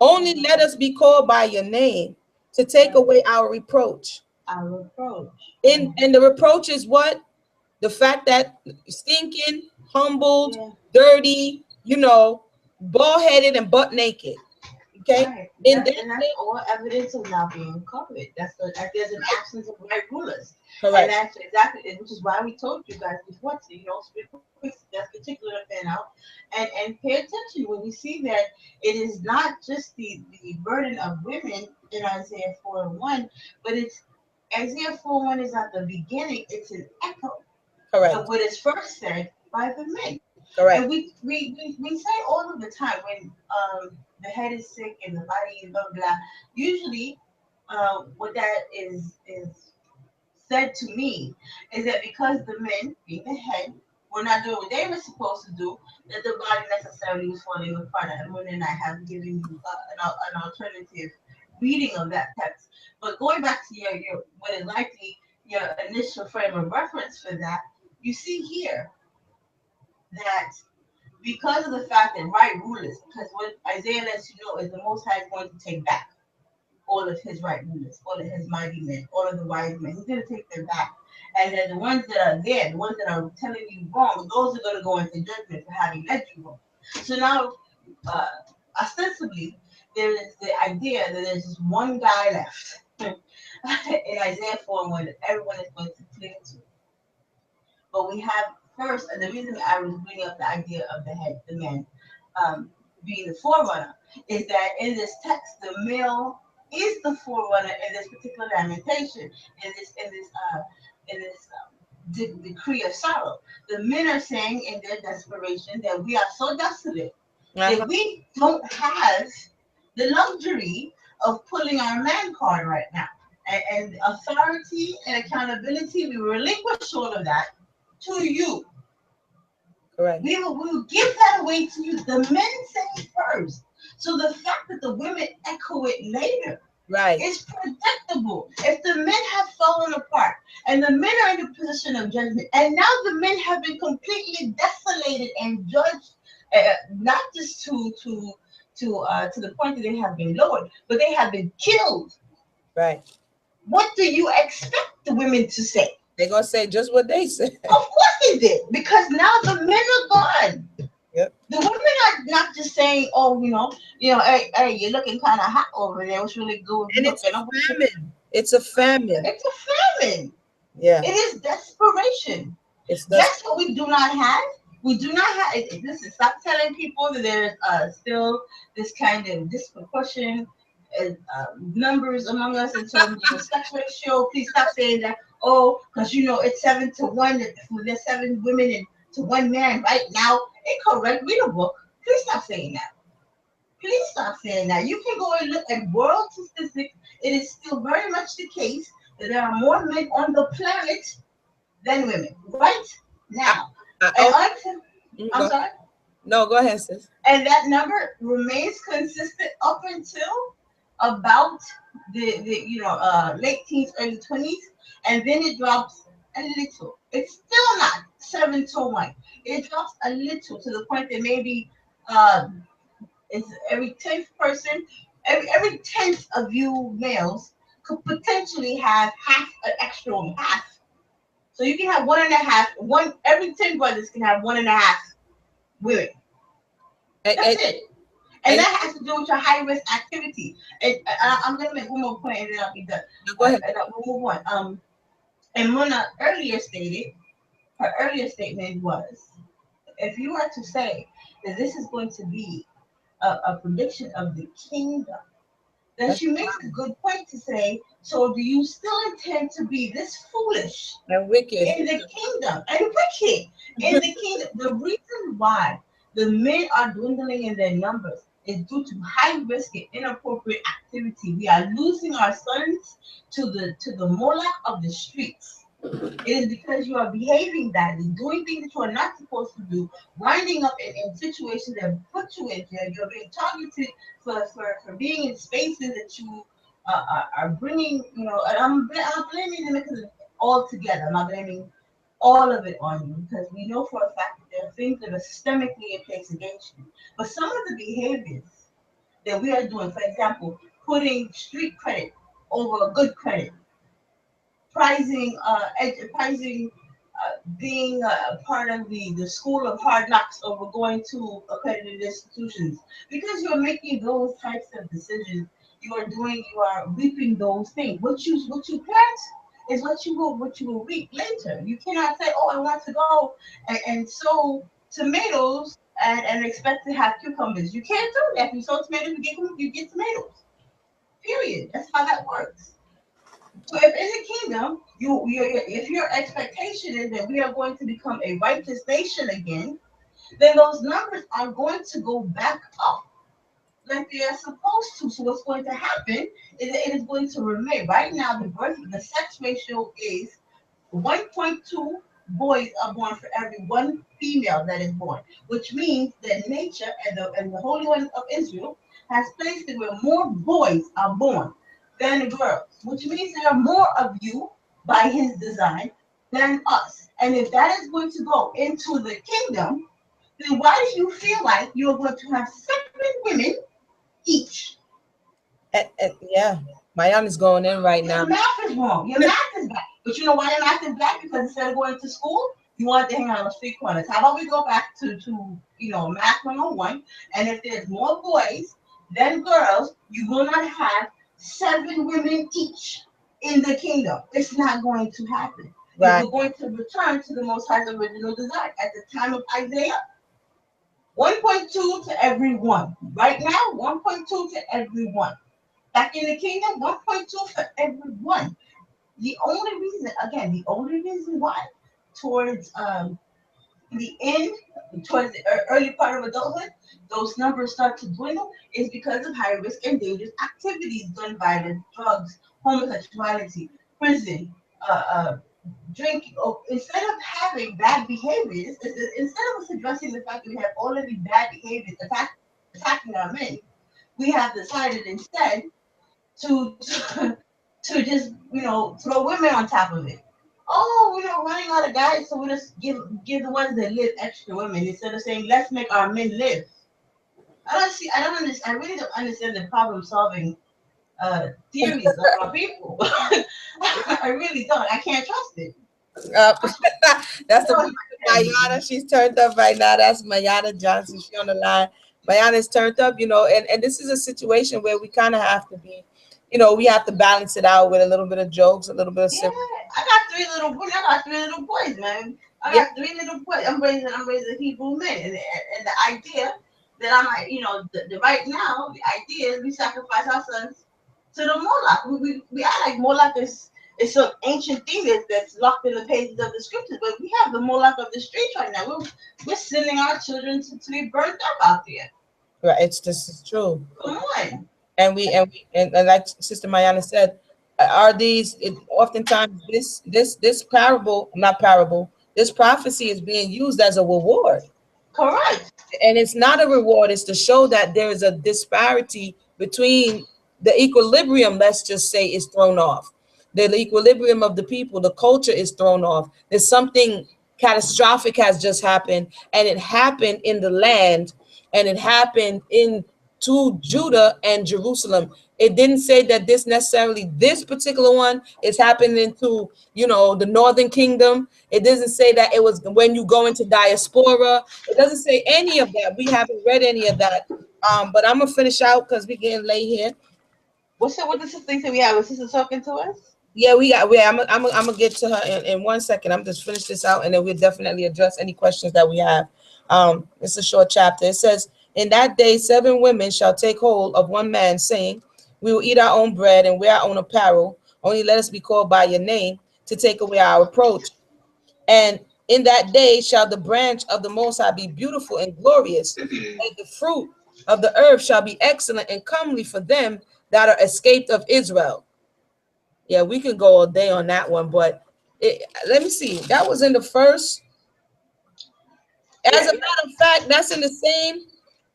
Only let us be called by your name to take Right. away our reproach. Our approach. And the reproach is what? The fact that stinking, humbled, Yeah. dirty, bald headed and butt naked. Okay. Right. In That, that and that's day, all evidence of not being covered. Like there's an absence of right rulers. And correct. that's exactly, which is why we told you guys before to, that's particular fan out and pay attention when we see that it is not just the burden of women in Isaiah 4:1, but it's Isaiah 4:1 is at the beginning, it's an echo of Correct. what is first said by the men. And Correct. we say all of the time when the head is sick and the body is blah blah blah. Usually, what that is said to me is that because the men, being the head, were not doing what they were supposed to do, that the body necessarily was falling apart. And Emunah and I have given you an alternative reading of that text. But going back to your what is likely your initial frame of reference for that, you see here that because of the fact that right rulers, because what Isaiah lets you know is the Most High is going to take back all of his right rulers, all of his mighty men, all of the wise men. He's going to take them back. And then the ones that are there, the ones that are telling you wrong, those are going to go into judgment for having led you wrong. So now, uh, ostensibly, there is the idea that there's just one guy left in Isaiah 4:1 that everyone is going to cling to. But we have first, and the reason I was bringing up the idea of the head, the man, being the forerunner, is that in this text, the male is the forerunner in this particular lamentation, in this decree of sorrow. The men are saying in their desperation that we are so desolate That Uh-huh. we don't have the luxury of pulling our man card right now. And authority and accountability, we relinquish all of that to you. Correct. We will give that away to you. The men say it first. So the fact that the women echo it later Right. is predictable. If the men have fallen apart and the men are in a position of judgment, and now the men have been completely desolated and judged, not just to the point that they have been lowered, but they have been killed. Right. What do you expect the women to say? They're gonna say just what they said. Of course they did, because now the men are gone. Yep. The women are not just saying, "Oh, hey, you're looking kind of hot over there. It's really good And it's looking." a famine. It's a famine. It's a famine. Yeah. It is desperation. It's the Guess what we do not have? We do not have. Listen, stop telling people that there's still this kind of disproportion numbers among us in terms of the sex ratio. Please stop saying that. Oh, because it's 7 to 1. There's 7 women to 1 man right now. Incorrect. Read a book. Please stop saying that. Please stop saying that. You can go and look at world statistics. It is still very much the case that there are more men on the planet than women right I, now. And oh, until, I'm go ahead. sorry, No, go ahead, sis. and that number remains consistent up until about the late teens, early 20s, and then it drops a little. It's still not 7 to 1. It drops a little to the point that maybe uh, it's every 10th person, every 10th of you males could potentially have half an extra half. So you can have one and a half. Every 10 brothers can have one and a half women. And, That's and, it. And and that has to do with your high risk activity. And I'm gonna make one more point, and then I'll be done. no, go ahead. And we'll move on. And Mona earlier stated, her earlier statement was, if you were to say that this is going to be a prediction of the kingdom, then That's she makes a good point to say, so do you still intend to be this foolish and wicked. in the kingdom and wicked in the kingdom? The reason why the men are dwindling in their numbers is due to high risk and inappropriate activity. We are losing our sons to the Moloch of the streets. It is because you are behaving badly, doing things that you are not supposed to do, winding up in situations that put you in jail. You're being targeted for being in spaces that you are bringing, and I'm blaming them because all together. I'm not blaming all of it on you because we know for a fact that there are things that are systemically in place against you. But some of the behaviors that we are doing, for example, putting street credit over good credit, prizing being a part of the school of hard knocks over going to accredited institutions, because you're making those types of decisions. You are reaping those things. What you plant is what you will reap later. You cannot say, oh, I want to go and sow tomatoes and expect to have cucumbers. You can't do that. If you sow tomatoes, you get tomatoes. Period. That's how that works. So if in the kingdom, if your expectation is that we are going to become a righteous nation again, then those numbers are going to go back up like they are supposed to. So what's going to happen is that it is going to remain. Right now, the sex ratio is 1.2 boys are born for every one female that is born, which means that nature and the Holy One of Israel has placed it where more boys are born than girls, which means there are more of you by his design than us. And if that is going to go into the kingdom, then why do you feel like you're going to have 7 women each? Yeah, Mayanah is going in right now. Your math is wrong. Your math is bad. But you know why your math is bad? Because instead of going to school, you want to hang out on the street corners. How about we go back to math 101? And if there's more boys than girls, you will not have 7 women each in the kingdom. It's not going to happen. Right. We're going to return to the Most High's original design. At the time of Isaiah, 1.2 to every one. Right now, 1.2 to every one. Back in the kingdom, 1.2 for everyone. The only reason why, towards the end, towards the early part of adulthood, those numbers start to dwindle is because of high risk and dangerous activities, gun violence, drugs, homosexuality, prison, uh, uh, drinking. Oh, instead of having bad behaviors, instead of us addressing the fact that we have all of these bad behaviors attacking our men, we have decided instead to to just throw women on top of it. Oh, we're not running out of guys, so we just give the ones that live extra women instead of saying let's make our men live. I don't understand. I really don't understand the problem solving theories of our people. I really don't. I can't trust it. Uh, that's the That was beauty of my energy. Mayanah. She's turned up right now. That's Mayanah Johnson. She on the line. Mayanah is turned up, and this is a situation where we kind of have to be, we have to balance it out with a little bit of jokes, a little bit of Yeah, serious. I got three little boys. I got three little boys, man. I Yeah, got three little boys. I'm raising Hebrew men, and the idea that I'm like, the right now, the idea is we sacrifice our sons to the Moloch. We act like Moloch is some ancient thing that's locked in the pages of the scriptures, but we have the Moloch of the streets right now. We're sending our children to be burnt up out there. right. This is true. Come on. And like Sister Mayana said, are these oftentimes this parable, not parable, this prophecy is being used as a reward, Correct. and it's not a reward. It's to show that there is a disparity between the equilibrium. Let's just say is thrown off. The equilibrium of the people, the culture is thrown off. There's something catastrophic has just happened, and it happened in the land, and it happened in to Judah and Jerusalem. It didn't say that this particular one is happening to, the northern kingdom. It doesn't say that it was when you go into diaspora. It doesn't say any of that. We haven't read any of that. But I'm gonna finish out because we're getting late here. What's up with the sister? You said we have a sister talking to us? Yeah, I'm gonna get to her in 1 second. I'm just finish this out, and then we'll definitely address any questions that we have. It's a short chapter. It says, "In that day, 7 women shall take hold of one man, saying, We will eat our own bread and wear our own apparel. Only let us be called by your name to take away our reproach. And in that day shall the branch of the Most High be beautiful and glorious, and the fruit of the earth shall be excellent and comely for them that are escaped of Israel." Yeah, we can go all day on that one, but let me see. That was in the first. As a Yeah. matter of fact, that's in the same.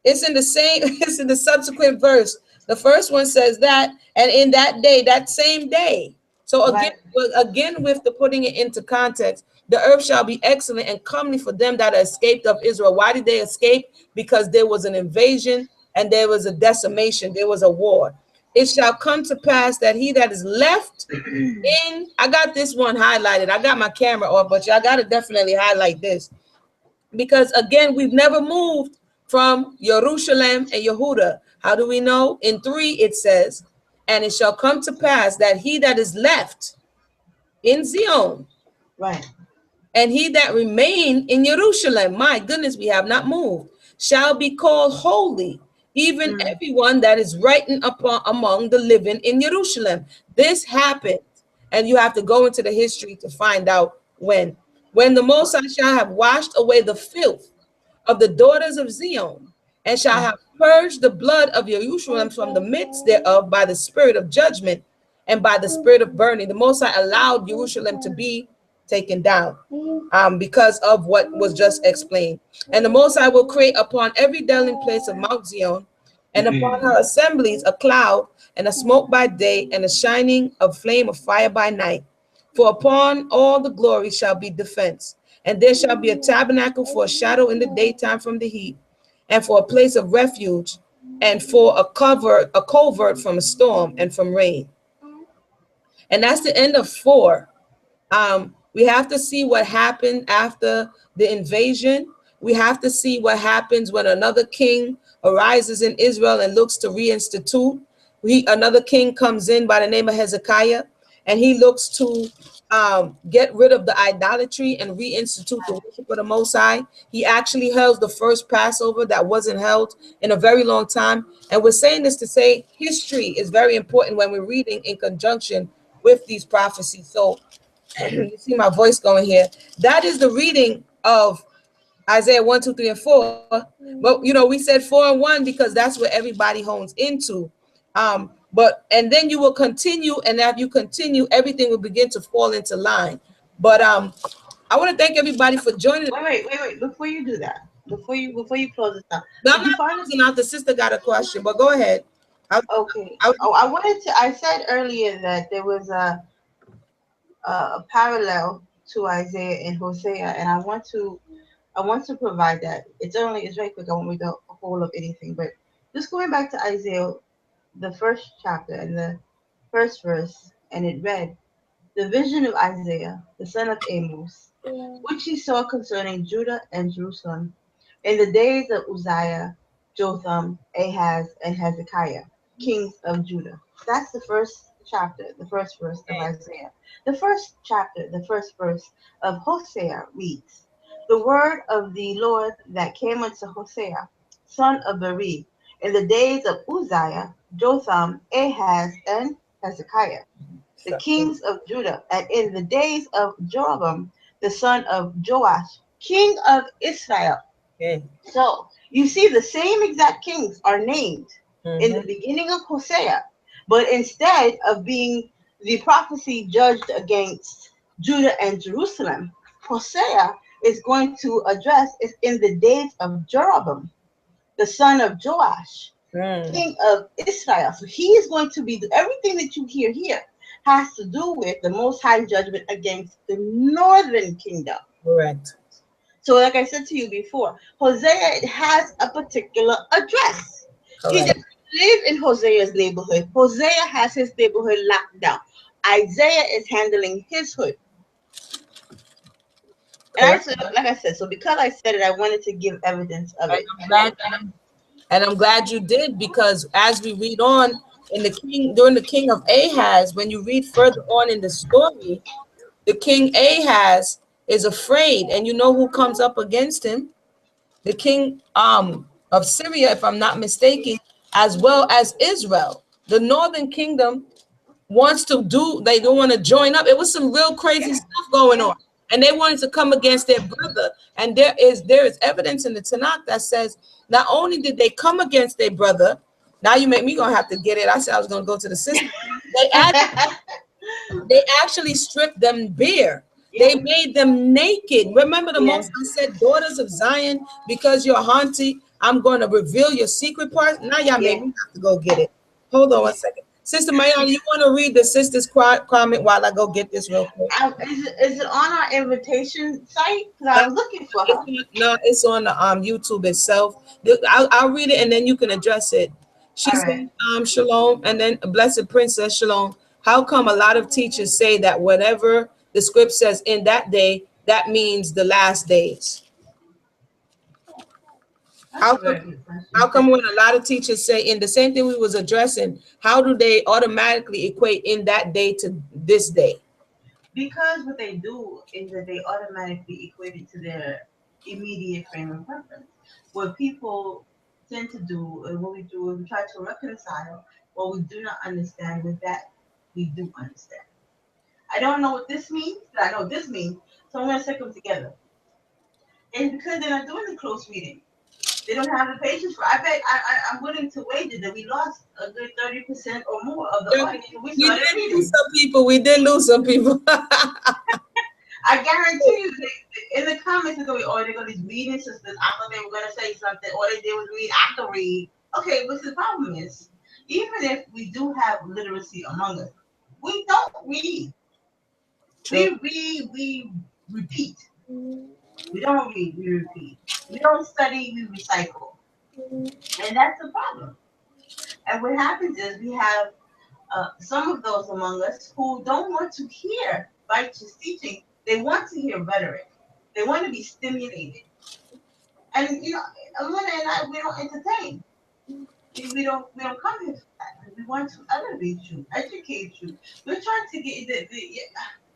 It's in the same. It's in the subsequent verse. The first one says that, and in that day, that same day. So again, Right. again, with the putting it into context, the earth shall be excellent and comely for them that are escaped of Israel. Why did they escape? Because there was an invasion and there was a decimation. There was a war. It shall come to pass that he that is left I got this one highlighted. I got my camera off, but y'all got to definitely highlight this because again, we've never moved from Jerusalem and Yehuda. How do we know? In 3, it says, "And it shall come to pass that he that is left in Zion Right. and he that remain in Jerusalem," my goodness, we have not moved, "shall be called holy, even Mm. everyone that is written upon among the living in Jerusalem." This happened, and you have to go into the history to find out when. "When the Most High shall have washed away the filth of the daughters of Zion, and shall have purged the blood of Jerusalem from the midst thereof by the spirit of judgment and by the spirit of burning." The Most High allowed Jerusalem to be taken down because of what was just explained. "And the Most High will create upon every dwelling place of Mount Zion and upon her assemblies a cloud and a smoke by day and a shining of flame of fire by night. For upon all the glory shall be defense. And there shall be a tabernacle for a shadow in the daytime from the heat, and for a place of refuge, and for a covert from a storm and from rain." And that's the end of 4. We have to see what happened after the invasion. We have to see what happens when another king arises in Israel and looks to reinstitute. Another king comes in by the name of Hezekiah, and he looks to get rid of the idolatry and reinstitute the worship of the Most High. He actually held the first Passover that wasn't held in a very long time. And we're saying this to say history is very important when we're reading in conjunction with these prophecies. So you see my voice going here. That is the reading of Isaiah 1, 2, 3, and 4. But you know, we said 4 and 1 because that's where everybody hones into. But and then you will continue, and as you continue, everything will begin to fall into line. But I want to thank everybody for joining. Wait. Before you do that, before you close this down, No, I'm did you not find it? closing out. The sister got a question, but go ahead. I, Okay. I, Oh, I wanted to. I said earlier that there was a parallel to Isaiah and Hosea, and I want to provide that. It's very quick. I won't read the whole of anything, but just going back to Isaiah, the first chapter and the first verse, and it read, "The vision of Isaiah, the son of Amos, which he saw concerning Judah and Jerusalem in the days of Uzziah, Jotham, Ahaz, and Hezekiah, kings of Judah." That's the first chapter, the first verse of Isaiah. The first chapter, the first verse of Hosea reads, "The word of the Lord that came unto Hosea, son of Beri, in the days of Uzziah, Jotham, Ahaz, and Hezekiah, the kings of Judah, and in the days of Jeroboam, the son of Joash, king of Israel." okay. So you see, the same exact kings are named in the Mhm. beginning of Hosea, but instead of being the prophecy judged against Judah and Jerusalem, Hosea is going to address is in the days of Jeroboam, the son of Joash, Mm, king of Israel. So he is going to be everything that you hear here has to do with the Most High judgment against the northern kingdom. correct. So, like I said to you before, Hosea has a particular address. He Correct. doesn't live in Hosea's neighborhood. Hosea has his neighborhood locked down. Isaiah is handling his hood. And Correct. like I said, so because I said it, I wanted to give evidence of And it. I'm glad. And I'm glad you did, because as we read on in the king during the king of Ahaz, when you read further on in the story, the king Ahaz is afraid, and you know who comes up against him? The king of Syria, if I'm not mistaken, as well as Israel. The northern kingdom wants to do, they don't want to join up. It was some real crazy Yeah, stuff going yeah. on. And they wanted to come against their brother. And there is evidence in the Tanakh that says not only did they come against their brother, now you make me gonna have to get it. I said I was gonna go to the sister. They act, they actually stripped them bare. They Yeah, made them naked. Remember the yeah. most I said, daughters of Zion, because you're haunted, I'm going to reveal your secret part. Now y'all made Yeah. me have to go get it. Hold on one second. Sister Mayanah, you want to read the sister's comment while I go get this real quick? Is it on our invitation site? Because I was looking for her. No, it's on the YouTube itself. I'll read it and then you can address it. She All said, right. Shalom, and then Blessed Princess Shalom. How come a lot of teachers say that whatever the script says in that day, that means the last days? That's How a come, very good how question. come when a lot of teachers say in the same thing we was addressing, how do they automatically equate in that day to this day? Because what they do is that they automatically equate it to their immediate frame of reference. What people tend to do, and what we do, is we try to reconcile what we do not understand with that we do understand. I don't know what this means, but I know what this means, so I'm going to stick them together. And because they're not doing the close reading, they don't have the patience for. I'm willing to wager that we lost a good 30% or more of the Yeah, audience when we we started did lose reading. some people. We did lose some people. I guarantee you, in the comments, they're gonna be, oh, they're gonna be reading sisters. I thought they were gonna say something. All they did was read. I can read. Okay, but the problem is, even if we do have literacy among us, we don't read. True. We repeat. We don't read. We repeat. We don't study. We recycle, and that's the problem. And what happens is we have some of those among us who don't want to hear righteous teaching. They want to hear rhetoric. They want to be stimulated. And Emunah and I, we don't entertain. We don't come here for that. We want to elevate you, educate you. We're trying to get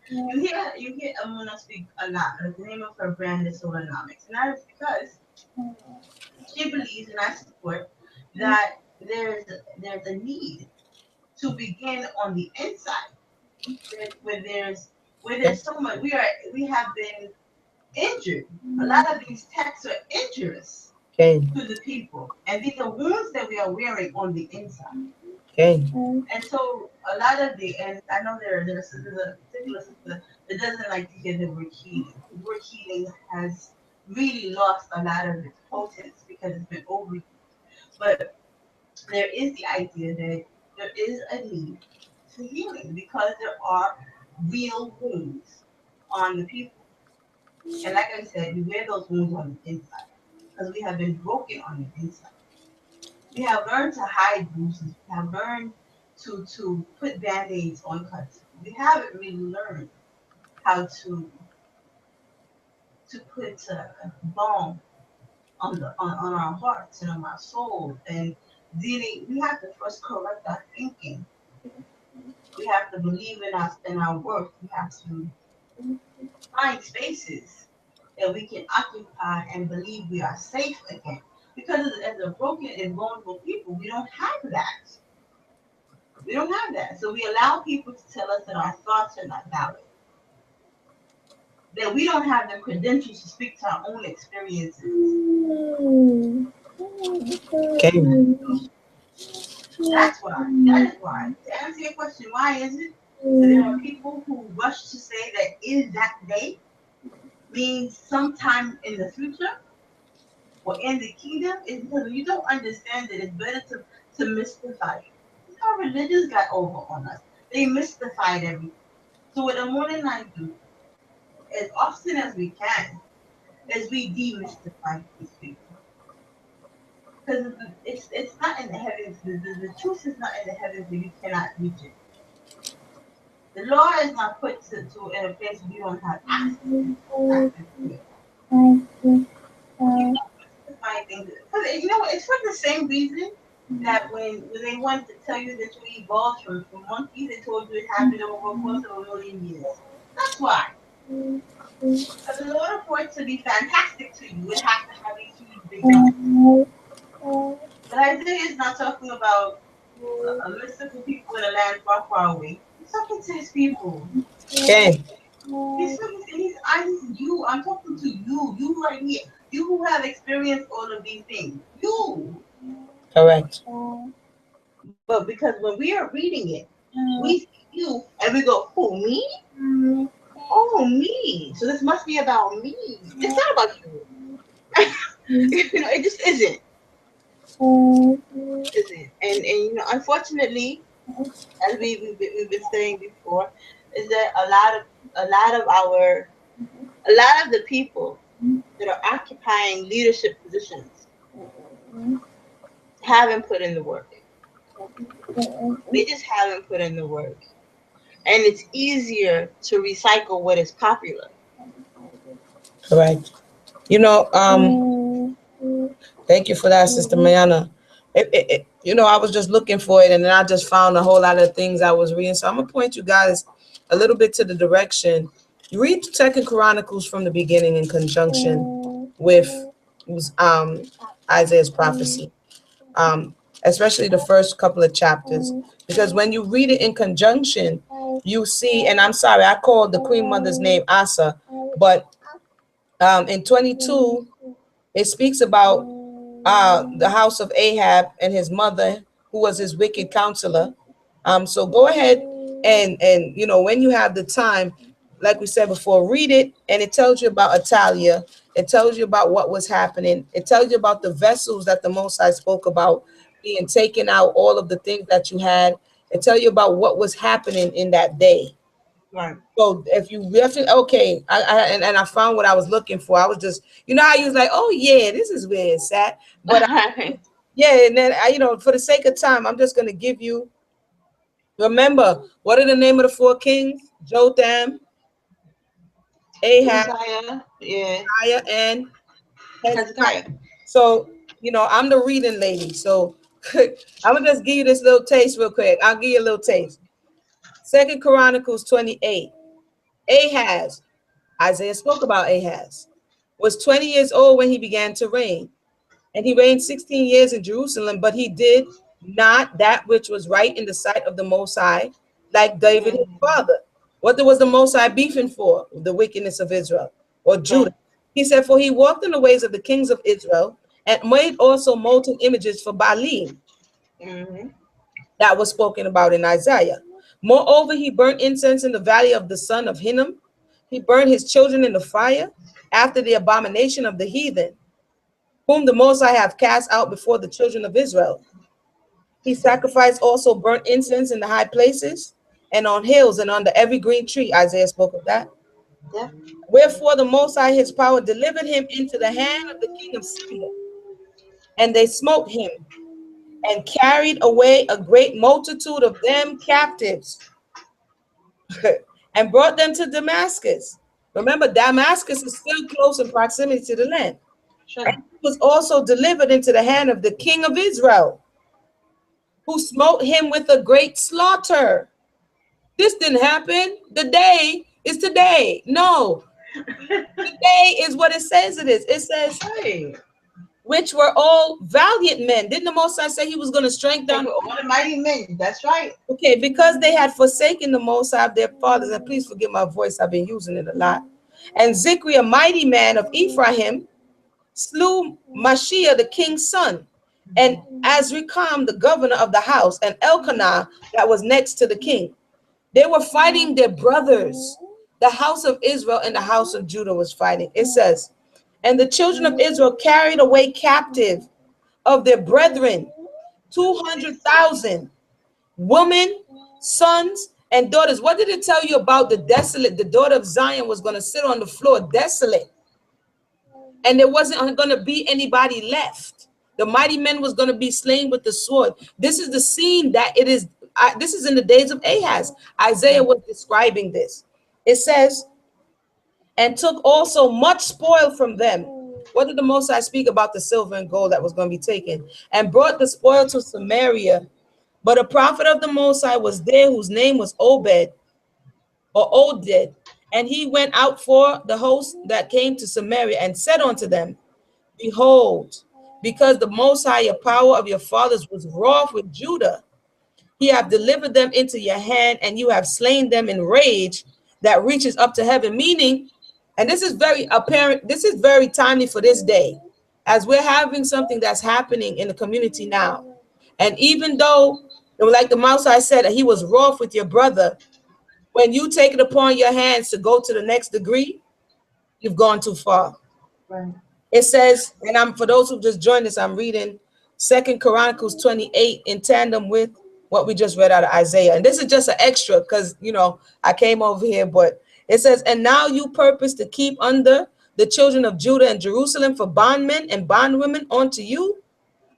you hear Emunah speak a lot. The name of her brand is Solonomics, and that is because she believes, and I support, that there's a need to begin on the inside, where there's so much we have been injured. A lot of these texts are injurious Okay. to the people, and these are wounds that we are wearing on the inside. Okay. And so a lot of and I know there's a particular sister that doesn't like to hear the word healing. The word healing has really lost a lot of its potency because it's been overused. But there is the idea that there is a need for healing because there are real wounds on the people. And like I said, we wear those wounds on the inside because we have been broken on the inside. We have learned to hide bruises. We have learned to put band-aids on cuts. We haven't really learned how to put balm on our hearts and on our souls. And dealing, we have to first correct our thinking. We have to believe in our worth. We have to find spaces that we can occupy and believe we are safe again. Because as a broken and vulnerable people, we don't have that. We don't have that. So we allow people to tell us that our thoughts are not valid, that we don't have the credentials to speak to our own experiences. Okay. That's why. That is why. To answer your question, why is it that there are people who rush to say that in that day means sometime in the future or in the kingdom? Is because when you don't understand it, it's better to mystify it. That's how religions got over on us. They mystified everything. So what Emunah and I do, as often as we can, is we demystify these people. Because it's not in the heavens. The truth is not in the heavens, and you cannot reach it. The law is not put to in a place where you don't have access to it. You have to find things because you know it's for the same reason that when they wanted to tell you that you evolved from monkeys, they told you it happened over a course of 1,000,000 years. That's why. Because in order for it to be fantastic to you, it has to have these huge big giants. But Isaiah is not talking about a mystical people in a land far, far away. He's talking to his people. Okay. He's talking to you. I'm talking to you. You right here. You who have experienced all of these things. You. Correct. But because when we are reading it, we see you and we go, who, me? Oh, me. So this must be about me. It's not about you. It just isn't. Isn't. And unfortunately, as we've been saying before, is that a lot of the people that are occupying leadership positions haven't put in the work. They just haven't put in the work. And it's easier to recycle what is popular. Correct. You know, thank you for that, Sister Mayanah. I was just looking for it, and then I just found a whole lot of things I was reading. So I'm gonna point you guys a little bit to the direction. You read Second Chronicles from the beginning in conjunction with Isaiah's prophecy, especially the first couple of chapters, because when you read it in conjunction, you see. And I'm sorry, I called the Queen Mother's name Asa, but in 22 it speaks about the house of Ahab and his mother, who was his wicked counselor. So go ahead and when you have the time, like we said before, read it, and it tells you about Atalia. It tells you about what was happening. It tells you about the vessels that the Most High spoke about being taken out, all of the things that you had. It tells you about what was happening in that day. Right. So if you reference, okay, and I found what I was looking for. I was just, how you was like, oh yeah, this is where it's at. But yeah, and then for the sake of time, I'm just gonna give you. Remember, what are the name of the four kings? Jotham, Ahab, Uzziah, yeah. Hezekiah, and Hezekiah. Hezekiah. So I'm the reading lady. So I'm gonna just give you this little taste real quick. I'll give you a little taste. Second Chronicles 28. Ahaz. Isaiah spoke about Ahaz, was 20 years old when he began to reign. And he reigned 16 years in Jerusalem, but he did not that which was right in the sight of the Most High, like David his Mm, father. What was the Most High beefing for? The wickedness of Israel or right. Judah. He said, for he walked in the ways of the kings of Israel and made also molten images for Baalim. That was spoken about in Isaiah. Moreover, he burnt incense in the valley of the son of Hinnom. He burned his children in the fire after the abomination of the heathen, whom the Most High hath cast out before the children of Israel. He sacrificed also burnt incense in the high places and on hills and under every green tree. Isaiah spoke of that. Yeah. Wherefore the Most High his power delivered him into the hand of the king of Syria, and they smote him and carried away a great multitude of them captives and brought them to Damascus. Remember, Damascus is still close in proximity to the land. Sure. And he was also delivered into the hand of the king of Israel, who smote him with a great slaughter. This didn't happen. The day is today. No, the day is what it says it is. It says, Right. which were all valiant men. Didn't the Most High say he was going to strengthen All the mighty men. That's right. Okay, because they had forsaken the Most High of their fathers, and please forgive my voice, I've been using it a lot. And Zikri, a mighty man of Ephraim, slew Mashiach, the king's son, and Azrikam, the governor of the house, and Elkanah, that was next to the king. They were fighting their brothers. The house of Israel and the house of Judah was fighting. It says, and the children of Israel carried away captive of their brethren 200,000 women, sons, and daughters. What did it tell you about the desolate? The daughter of Zion was going to sit on the floor desolate, and there wasn't going to be anybody left. The mighty men was going to be slain with the sword. This is the scene that it is. This is in the days of Ahaz. Isaiah was describing this. It says, and took also much spoil from them. What did the Most High speak about the silver and gold that was going to be taken? And brought the spoil to Samaria. But a prophet of the Most High was there, whose name was Obed, or Oded. And he went out for the host that came to Samaria and said unto them, behold, because the Most High, your power of your fathers, was wroth with Judah, he have delivered them into your hand, and you have slain them in rage that reaches up to heaven. Meaning, and this is very apparent, this is very timely for this day, as we're having something that's happening in the community now. And even though, like the Most High said, he was wroth with your brother, when you take it upon your hands to go to the next degree, you've gone too far. Right. It says, and I'm for those who just joined us, I'm reading 2 Chronicles 28 in tandem with what we just read out of Isaiah. And this is just an extra because, you know, I came over here, but it says, and now you purpose to keep under the children of Judah and Jerusalem for bondmen and bondwomen unto you,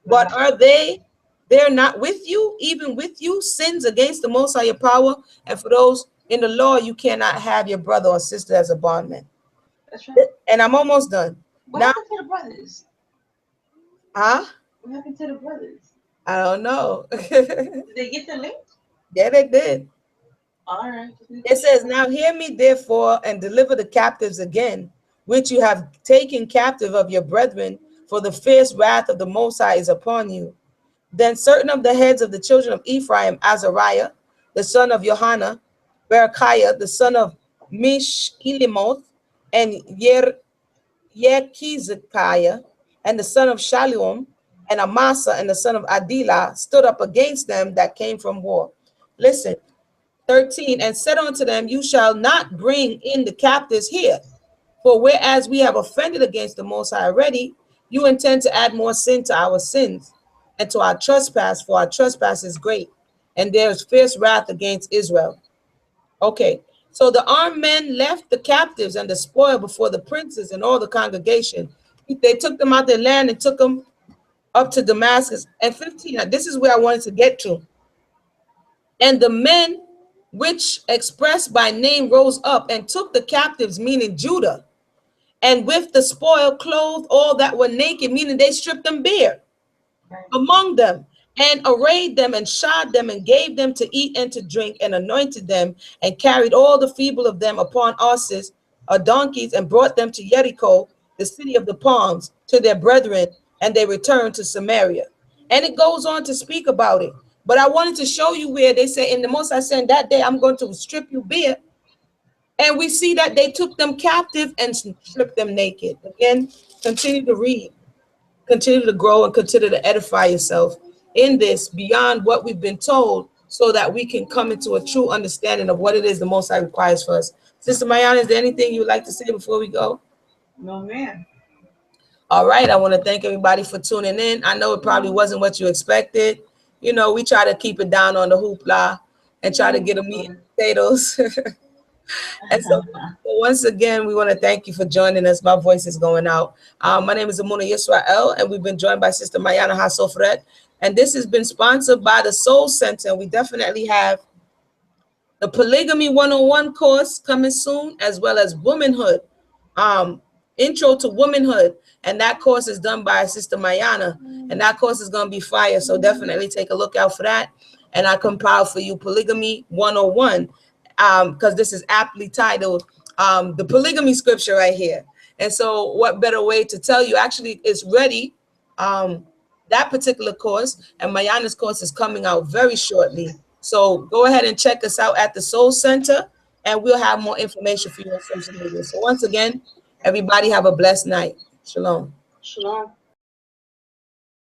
but are they're not with you, even with you, sins against the Most High your power. And for those in the law, you cannot have your brother or sister as a bondman. That's right. And I'm almost done. What Now, happened to the brothers? huh? What happened to the brothers? I don't know. Did they get the link? Yeah, they did. All right. It says, now hear me therefore and deliver the captives again, which you have taken captive of your brethren, for the fierce wrath of the Most High is upon you. Then certain of the heads of the children of Ephraim, Azariah, the son of Johanna, Berechiah, the son of Mishillemoth, and Yekizekiah, and the son of Shallum, and Amasa, and the son of Adilah, stood up against them that came from war. Listen, 13, and said unto them, you shall not bring in the captives here, for whereas we have offended against the Most High already, you intend to add more sin to our sins, and to our trespass, for our trespass is great, and there is fierce wrath against Israel. Okay, so the armed men left the captives and the spoil before the princes and all the congregation. They took them out their land and took them up to Damascus. And 15, this is where I wanted to get to. And the men which expressed by name rose up and took the captives, meaning Judah, and with the spoil clothed all that were naked, meaning they stripped them bare among them, and arrayed them and shod them and gave them to eat and to drink and anointed them and carried all the feeble of them upon asses or donkeys and brought them to Jericho, the city of the palms, to their brethren, and they returned to Samaria. And it goes on to speak about it. But I wanted to show you where they say in the Most High said, that day I'm going to strip you bare. And we see that they took them captive and stripped them naked. Again, continue to read, continue to grow, and continue to edify yourself in this beyond what we've been told, so that we can come into a true understanding of what it is the Most High requires for us. Sister Mayanah, is there anything you would like to say before we go? No, man. All right, I want to thank everybody for tuning in. I know it probably wasn't what you expected. You know, we try to keep it down on the hoopla and try to get them meat and potatoes. And so once again, we want to thank you for joining us. My voice is going out. My name is Emunah Y'srael, and we've been joined by Sister Mayanah Hasofret. And this has been sponsored by the Soul Center. We definitely have the Polygamy 101 course coming soon, as well as Womanhood, Intro to Womanhood. And that course is done by Sister Mayanah. And that course is going to be fire. So definitely take a look out for that. And I compiled for you Polygamy 101, because this is aptly titled the polygamy scripture right here. And so what better way to tell you, actually it's ready, that particular course, and Mayanah's course is coming out very shortly. So go ahead and check us out at the Soul Center, and we'll have more information for you on social media. So once again, everybody have a blessed night. Shalom. Shalom.